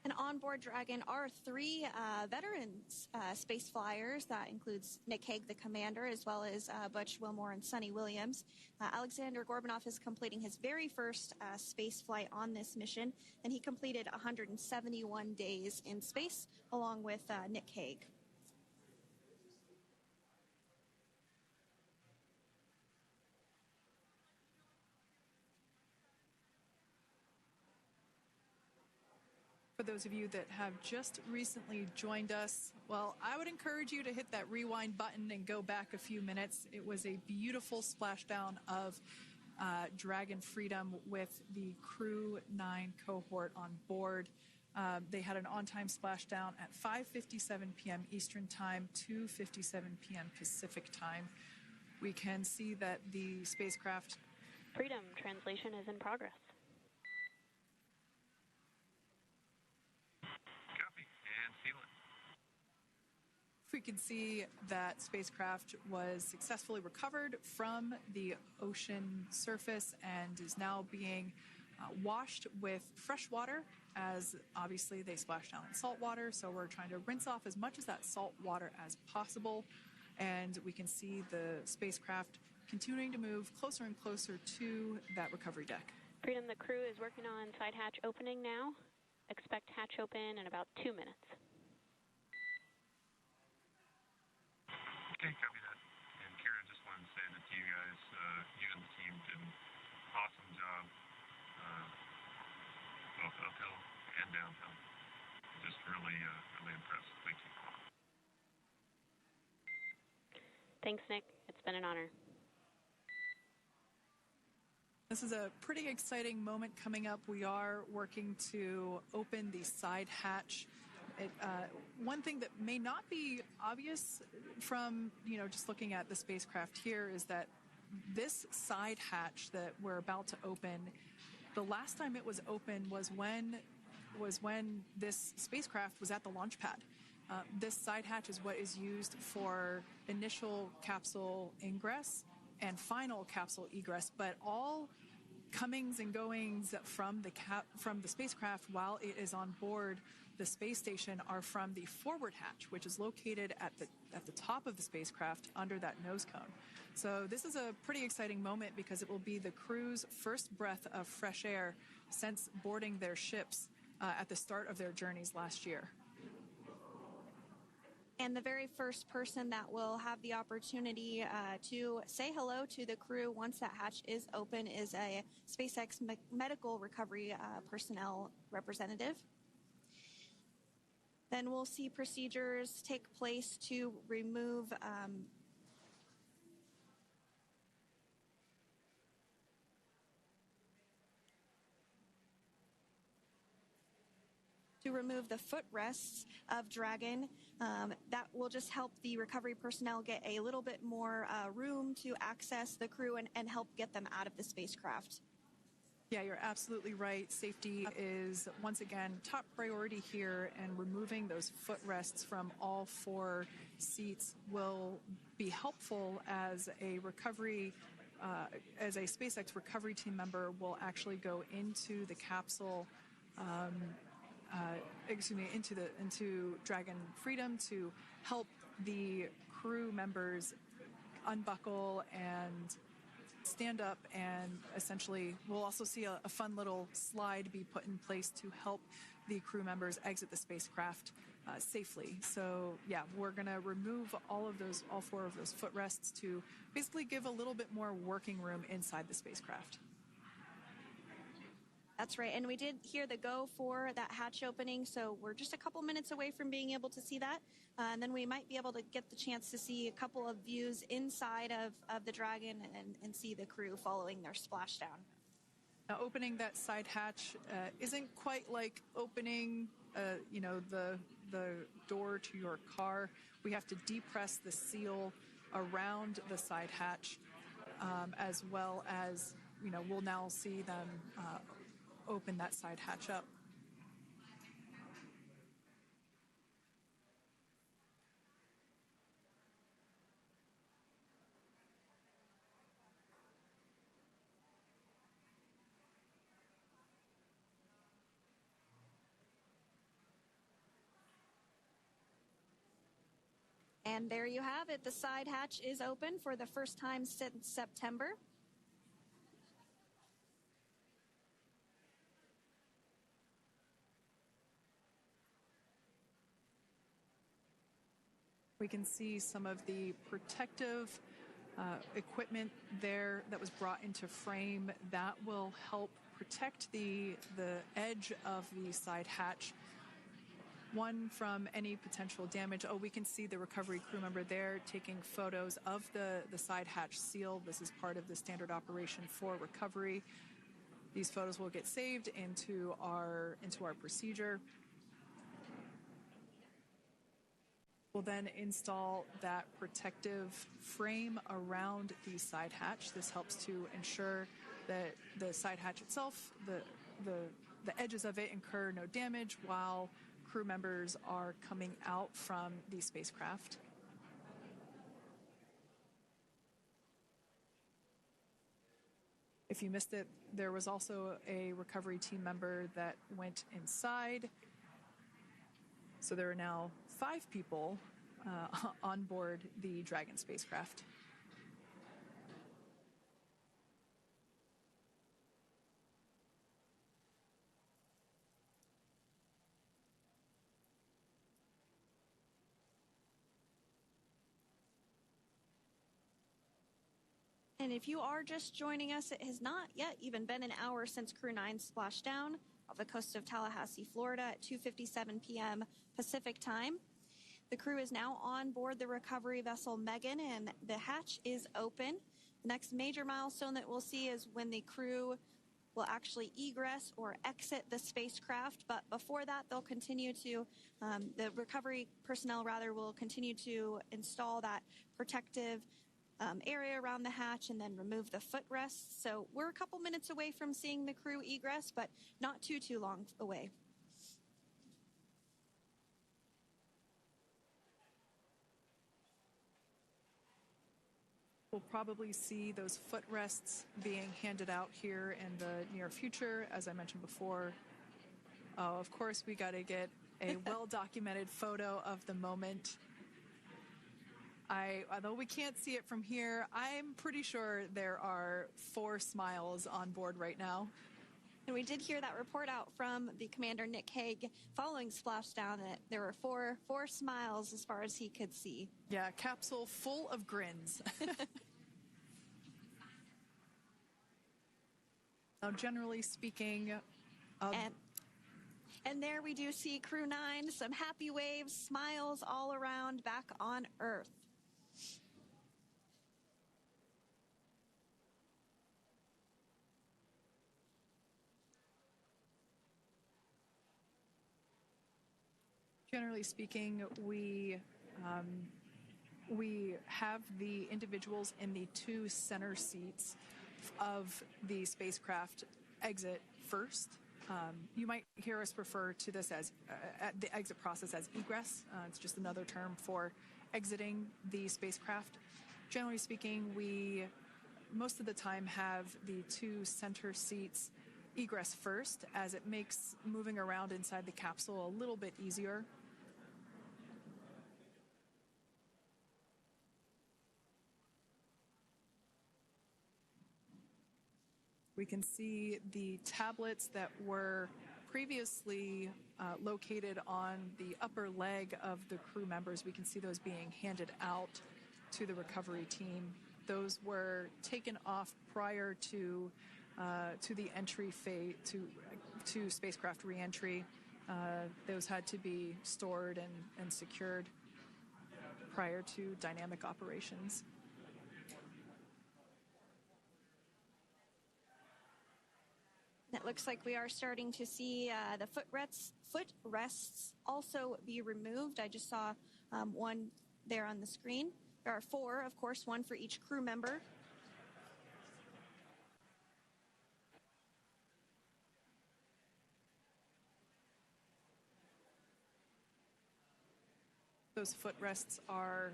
And on board Dragon are three veterans space flyers. That includes Nick Hague, the commander, as well as Butch, Wilmore, and Suni Williams. Alexander Gorbunov is completing his very first space flight on this mission, and he completed 171 days in space along with Nick Hague. For those of you that have just recently joined us, well, I would encourage you to hit that rewind button and go back a few minutes. It was a beautiful splashdown of Dragon Freedom with the Crew 9 cohort on board. They had an on-time splashdown at 5:57 p.m. Eastern Time, 2:57 p.m. Pacific Time. We can see that the spacecraft... Freedom translation is in progress. We can see that spacecraft was successfully recovered from the ocean surface and is now being washed with fresh water, as obviously they splashed down in salt water, so we're trying to rinse off as much of that salt water as possible. And we can see the spacecraft continuing to move closer and closer to that recovery deck. Freedom, the crew is working on side hatch opening now. Expect hatch open in about 2 minutes. Okay, copy that. And Kira, just wanted to say that you guys, you and the team did an awesome job, both uphill and downhill. Just really, really impressed. Thank you. Thanks, Nick. It's been an honor. This is a pretty exciting moment coming up. We are working to open the side hatch. One thing that may not be obvious from, just looking at the spacecraft here is that this side hatch that we're about to open, the last time it was open was when this spacecraft was at the launch pad. This side hatch is what is used for initial capsule ingress and final capsule egress, but all comings and goings from the spacecraft while it is on board the space station are from the forward hatch, which is located at the top of the spacecraft under that nose cone. So this is a pretty exciting moment because it will be the crew's first breath of fresh air since boarding their ships at the start of their journeys last year. And the very first person that will have the opportunity to say hello to the crew once that hatch is open is a SpaceX medical recovery personnel representative. Then we'll see procedures take place to remove the footrests of Dragon. That will just help the recovery personnel get a little bit more room to access the crew and help get them out of the spacecraft. Yeah, you're absolutely right. Safety is, once again, top priority here, and removing those footrests from all 4 seats will be helpful as a SpaceX recovery team member will actually go into the capsule, into Dragon Freedom to help the crew members unbuckle and stand up, and essentially we'll also see a fun little slide be put in place to help the crew members exit the spacecraft safely. So yeah, we're going to remove all 4 of those footrests to basically give a little bit more working room inside the spacecraft. That's right. And we did hear the go for that hatch opening, so we're just a couple minutes away from being able to see that. And then we might be able to get the chance to see a couple of views inside of the Dragon and see the crew following their splashdown. Now, opening that side hatch isn't quite like opening, the door to your car. We have to depress the seal around the side hatch, as well as, we'll now see them open that side hatch up. And there you have it. The side hatch is open for the first time since September. We can see some of the protective equipment there that was brought into frame that will help protect the edge of the side hatch. One, from any potential damage. Oh, we can see the recovery crew member there taking photos of the side hatch seal. This is part of the standard operation for recovery. These photos will get saved into our procedure. We'll then install that protective frame around the side hatch. This helps to ensure that the side hatch itself, the edges of it, incur no damage while crew members are coming out from the spacecraft. If you missed it, there was also a recovery team member that went inside. So there are now 5 people on board the Dragon spacecraft. And if you are just joining us, it has not yet even been an hour since Crew 9 splashed down off the coast of Tallahassee, Florida at 2:57 p.m. Pacific time. The crew is now on board the recovery vessel Megan, and the hatch is open. The next major milestone that we'll see is when the crew will actually egress or exit the spacecraft. But before that, they'll continue to, the recovery personnel rather, will continue to install that protective area around the hatch and then remove the footrests. So we're a couple minutes away from seeing the crew egress, but not too long away. We'll probably see those footrests being handed out here in the near future, as I mentioned before. Of course, we got to get a well-documented photo of the moment. Although we can't see it from here, I'm pretty sure there are 4 smiles on board right now. And we did hear that report out from the commander, Nick Hague, following splashdown, that there were four smiles as far as he could see. Yeah, capsule full of grins. Now, generally speaking... And there we do see Crew 9, some happy waves, smiles all around back on Earth. Generally speaking, we have the individuals in the 2 center seats of the spacecraft exit first. You might hear us refer to this as the exit process as egress. It's just another term for exiting the spacecraft. Generally speaking, we most of the time have the 2 center seats egress first, as it makes moving around inside the capsule a little bit easier. We can see the tablets that were previously located on the upper leg of the crew members. We can see those being handed out to the recovery team. Those were taken off prior to the entry phase, to to spacecraft reentry. Those had to be stored and secured prior to dynamic operations. It looks like we are starting to see the footrests also be removed. I just saw one there on the screen. There are 4, of course, 1 for each crew member. Those footrests are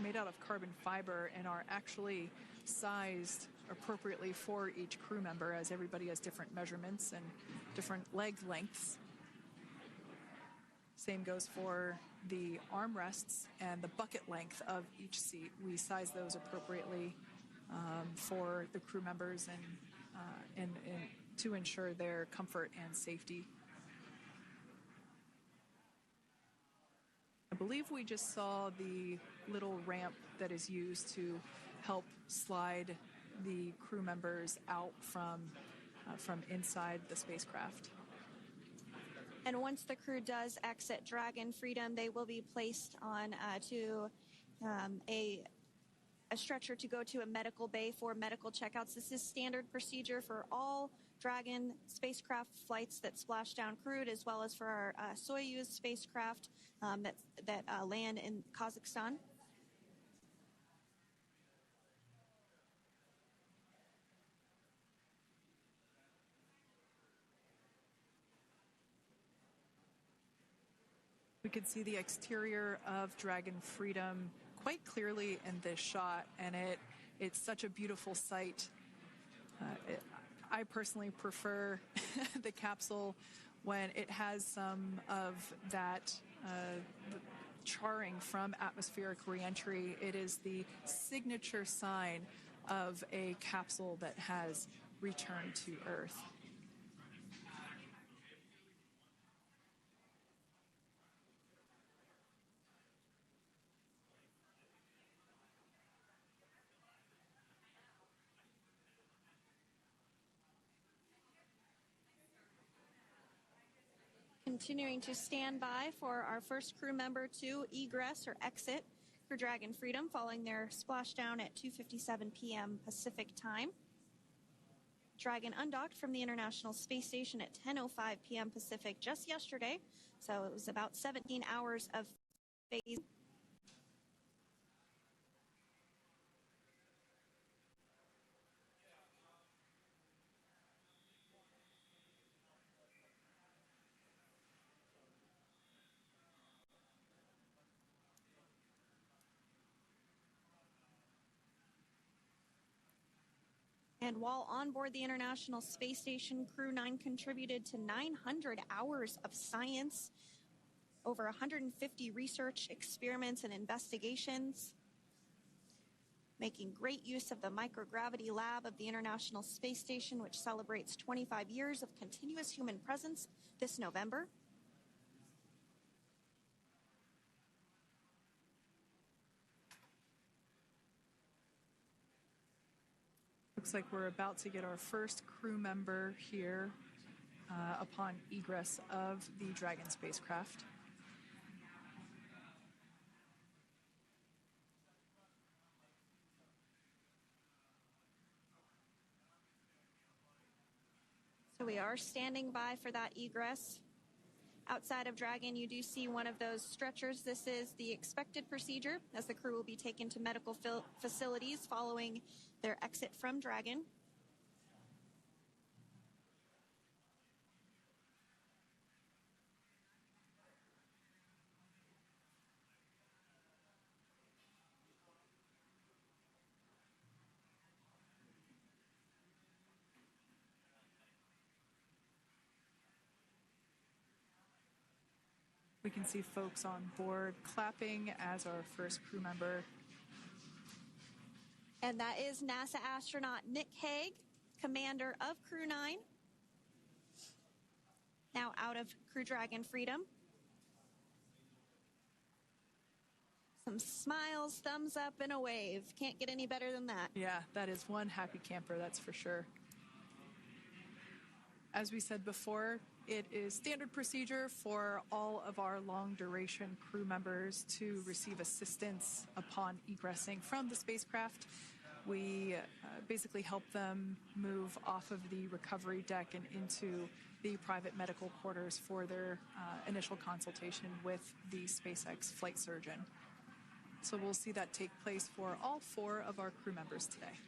made out of carbon fiber and are actually sized appropriately for each crew member, as everybody has different measurements and different leg lengths. Same goes for the armrests and the bucket length of each seat. We size those appropriately for the crew members and to ensure their comfort and safety. I believe we just saw the little ramp that is used to help slide the crew members out from inside the spacecraft. And once the crew does exit Dragon Freedom, they will be placed on to a stretcher to go to a medical bay for medical checkouts. This is standard procedure for all Dragon spacecraft flights that splash down crewed, as well as for our Soyuz spacecraft that land in Kazakhstan. We can see the exterior of Dragon Freedom quite clearly in this shot, and it's such a beautiful sight. I personally prefer the capsule when it has some of that charring from atmospheric reentry. It is the signature sign of a capsule that has returned to Earth. Continuing to stand by for our first crew member to egress or exit for Dragon Freedom following their splashdown at 2:57 p.m. Pacific time. Dragon undocked from the International Space Station at 10:05 p.m. Pacific just yesterday, so it was about 17 hours of phase. And while on board the International Space Station, Crew 9 contributed to 900 hours of science, over 150 research experiments and investigations, making great use of the microgravity lab of the International Space Station, which celebrates 25 years of continuous human presence this November. Looks like we're about to get our first crew member here upon egress of the Dragon spacecraft. So we are standing by for that egress. Outside of Dragon, you do see one of those stretchers. This is the expected procedure as the crew will be taken to medical facilities following their exit from Dragon. We can see folks on board clapping as our first crew member. And that is NASA astronaut Nick Hague, commander of Crew 9, now out of Crew Dragon Freedom. Some smiles, thumbs up, and a wave. Can't get any better than that. Yeah, that is one happy camper, that's for sure. As we said before, it is standard procedure for all of our long-duration crew members to receive assistance upon egressing from the spacecraft. We basically help them move off of the recovery deck and into the private medical quarters for their initial consultation with the SpaceX flight surgeon. So we'll see that take place for all 4 of our crew members today.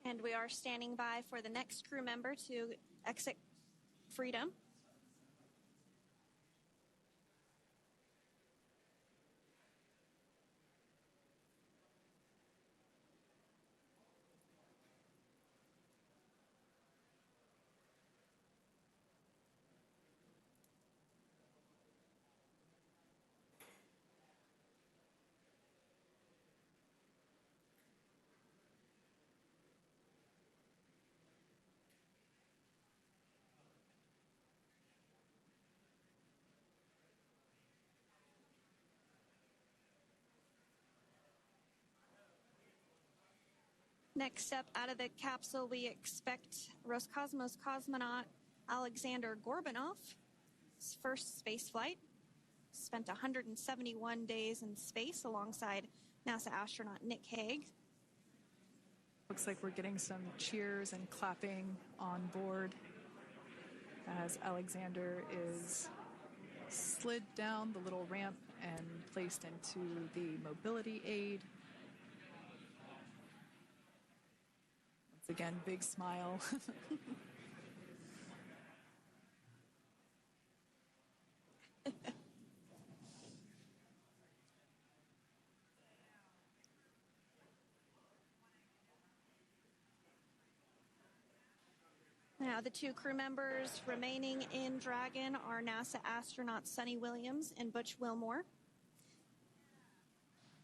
And we are standing by for the next crew member to exit Freedom. Next up, out of the capsule, we expect Roscosmos cosmonaut Alexander Gorbunov's first space flight. Spent 171 days in space alongside NASA astronaut Nick Hague. Looks like we're getting some cheers and clapping on board as Alexander is slid down the little ramp and placed into the mobility aid. Once again, big smile. Now, the 2 crew members remaining in Dragon are NASA astronauts Suni Williams and Butch Wilmore.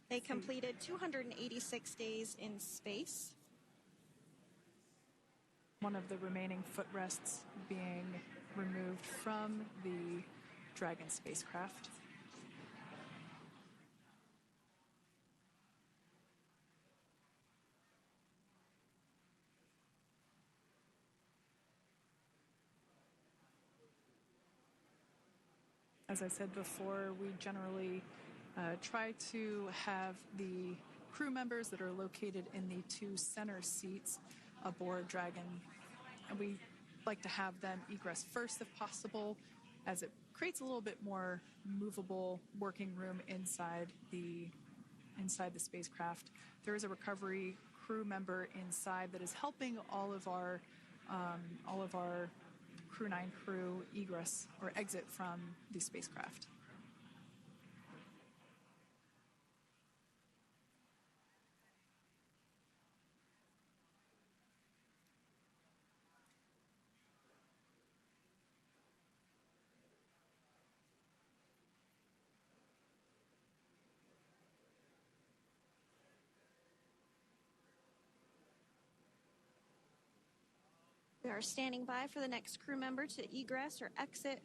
They completed 286 days in space. One of the remaining footrests being removed from the Dragon spacecraft. As I said before, we generally try to have the crew members that are located in the 2 center seats aboard Dragon, and we like to have them egress first if possible, as it creates a little bit more movable working room inside the spacecraft. There is a recovery crew member inside that is helping all of our Crew 9 crew egress or exit from the spacecraft. We are standing by for the next crew member to egress or exit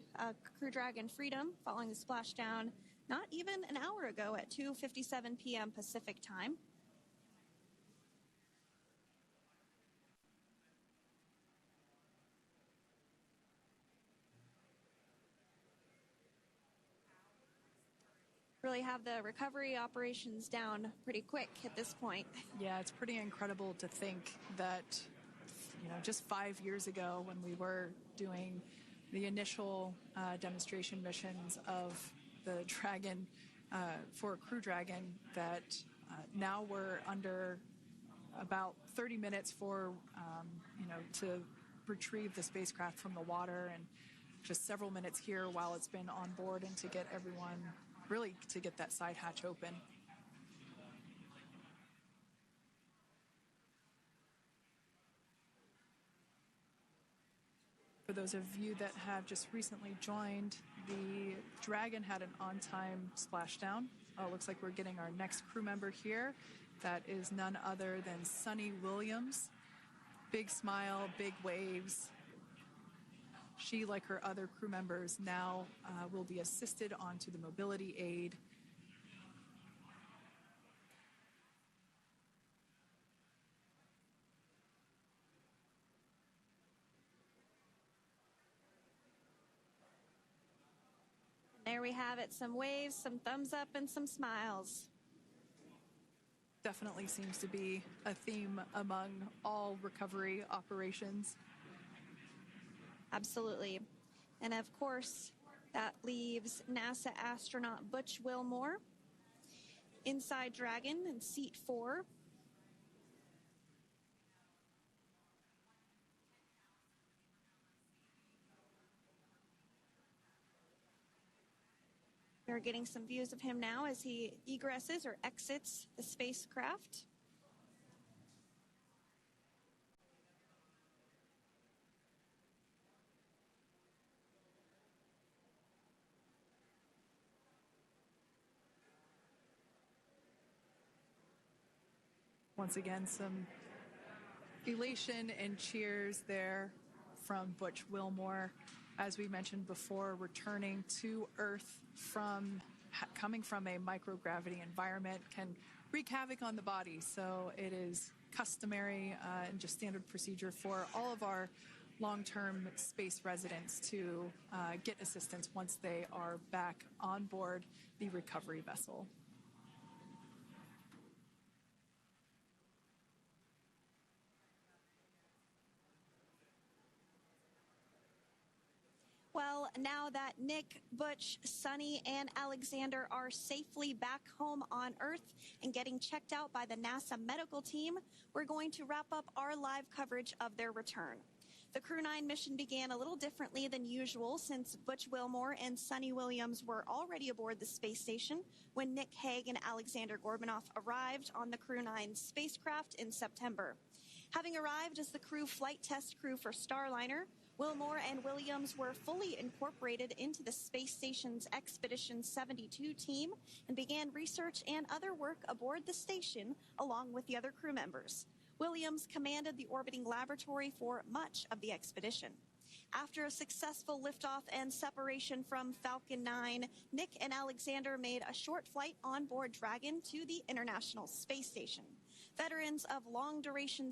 Crew Dragon Freedom following the splashdown not even an hour ago at 2:57 p.m. Pacific time. Really have the recovery operations down pretty quick at this point. Yeah, it's pretty incredible to think that, just 5 years ago when we were doing the initial demonstration missions of the Dragon for Crew Dragon, that now we're under about 30 minutes for, to retrieve the spacecraft from the water, and just several minutes here while it's been on board and to get everyone, really to get that side hatch open. For those of you that have just recently joined, the Dragon had an on-time splashdown Oh, looks like we're getting our next crew member here. That is none other than Suni Williams. Big smile, big waves. She, like her other crew members, now will be assisted onto the mobility aid. There we have it, some waves, some thumbs up, and some smiles. Definitely seems to be a theme among all recovery operations. Absolutely. And of course, that leaves NASA astronaut Butch Wilmore inside Dragon in seat 4. We're getting some views of him now as he egresses or exits the spacecraft. Once again, some elation and cheers there from Butch Wilmore. As we mentioned before, returning to Earth coming from a microgravity environment can wreak havoc on the body. So it is customary and just standard procedure for all of our long-term space residents to get assistance once they are back on board the recovery vessel. Well, now that Nick, Butch, Suni, and Alexander are safely back home on Earth and getting checked out by the NASA medical team, we're going to wrap up our live coverage of their return. The Crew 9 mission began a little differently than usual since Butch Wilmore and Suni Williams were already aboard the space station when Nick Hague and Alexander Gorbanoff arrived on the Crew 9 spacecraft in September. Having arrived as the crew flight test crew for Starliner, Wilmore and Williams were fully incorporated into the space station's Expedition 72 team and began research and other work aboard the station along with the other crew members. Williams commanded the orbiting laboratory for much of the expedition. After a successful liftoff and separation from Falcon 9, Nick and Alexander made a short flight on board Dragon to the International Space Station. Veterans of long-duration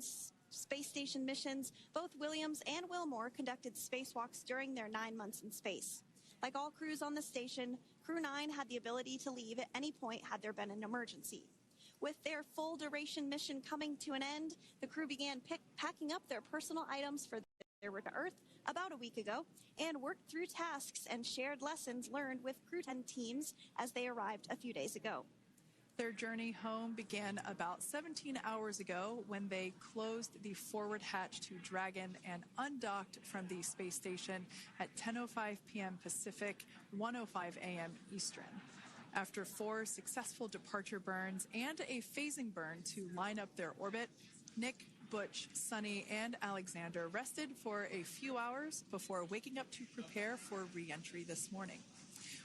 space station missions, both Williams and Wilmore conducted spacewalks during their 9 months in space. Like all crews on the station, Crew 9 had the ability to leave at any point had there been an emergency. With their full-duration mission coming to an end, the crew began packing up their personal items for their return to Earth about a week ago and worked through tasks and shared lessons learned with Crew 10 teams as they arrived a few days ago. Their journey home began about 17 hours ago when they closed the forward hatch to Dragon and undocked from the space station at 10:05 p.m. Pacific, 1:05 a.m. Eastern. After 4 successful departure burns and a phasing burn to line up their orbit, Nick, Butch, Suni, and Alexander rested for a few hours before waking up to prepare for re-entry this morning.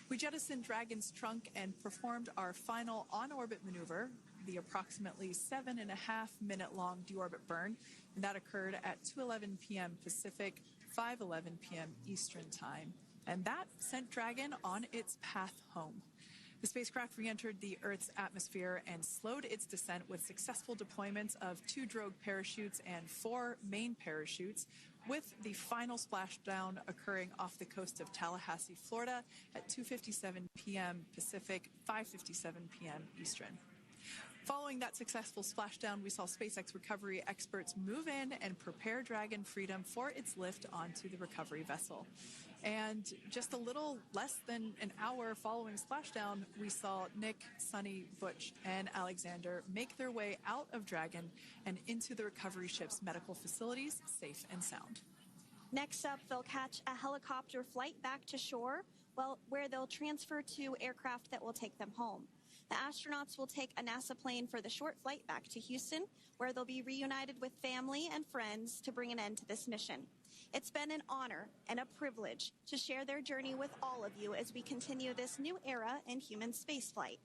We jettisoned Dragon's trunk and performed our final on-orbit maneuver, the approximately 7.5-minute-long deorbit burn, and that occurred at 2:11 p.m. Pacific, 5:11 p.m. Eastern Time. And that sent Dragon on its path home. The spacecraft re-entered the Earth's atmosphere and slowed its descent with successful deployments of 2 drogue parachutes and 4 main parachutes, with the final splashdown occurring off the coast of Tallahassee, Florida at 2:57 p.m. Pacific, 5:57 p.m. Eastern. Following that successful splashdown, we saw SpaceX recovery experts move in and prepare Dragon Freedom for its lift onto the recovery vessel. And just a little less than an hour following splashdown, we saw Nick, Suni, Butch, and Alexander make their way out of Dragon and into the recovery ship's medical facilities, safe and sound. Next up, they'll catch a helicopter flight back to shore, where they'll transfer to aircraft that will take them home. The astronauts will take a NASA plane for the short flight back to Houston, where they'll be reunited with family and friends to bring an end to this mission. It's been an honor and a privilege to share their journey with all of you as we continue this new era in human spaceflight.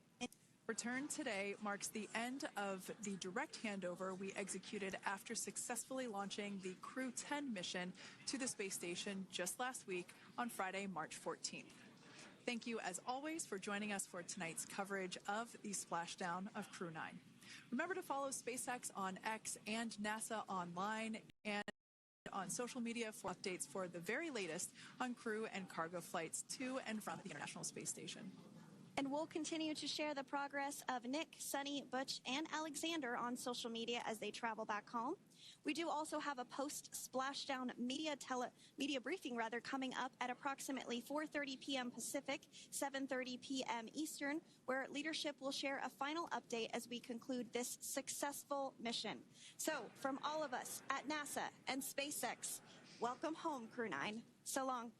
Return today marks the end of the direct handover we executed after successfully launching the Crew 10 mission to the space station just last week on Friday, March 14th. Thank you, as always, for joining us for tonight's coverage of the splashdown of Crew 9. Remember to follow SpaceX on X and NASA online and on social media for updates for the very latest on crew and cargo flights to and from the International Space Station. And we'll continue to share the progress of Nick, Suni, Butch, and Alexander on social media as they travel back home. We do also have a post-splashdown media briefing coming up at approximately 4:30 p.m. Pacific, 7:30 p.m. Eastern, where leadership will share a final update as we conclude this successful mission. So, from all of us at NASA and SpaceX, welcome home, Crew 9. So long.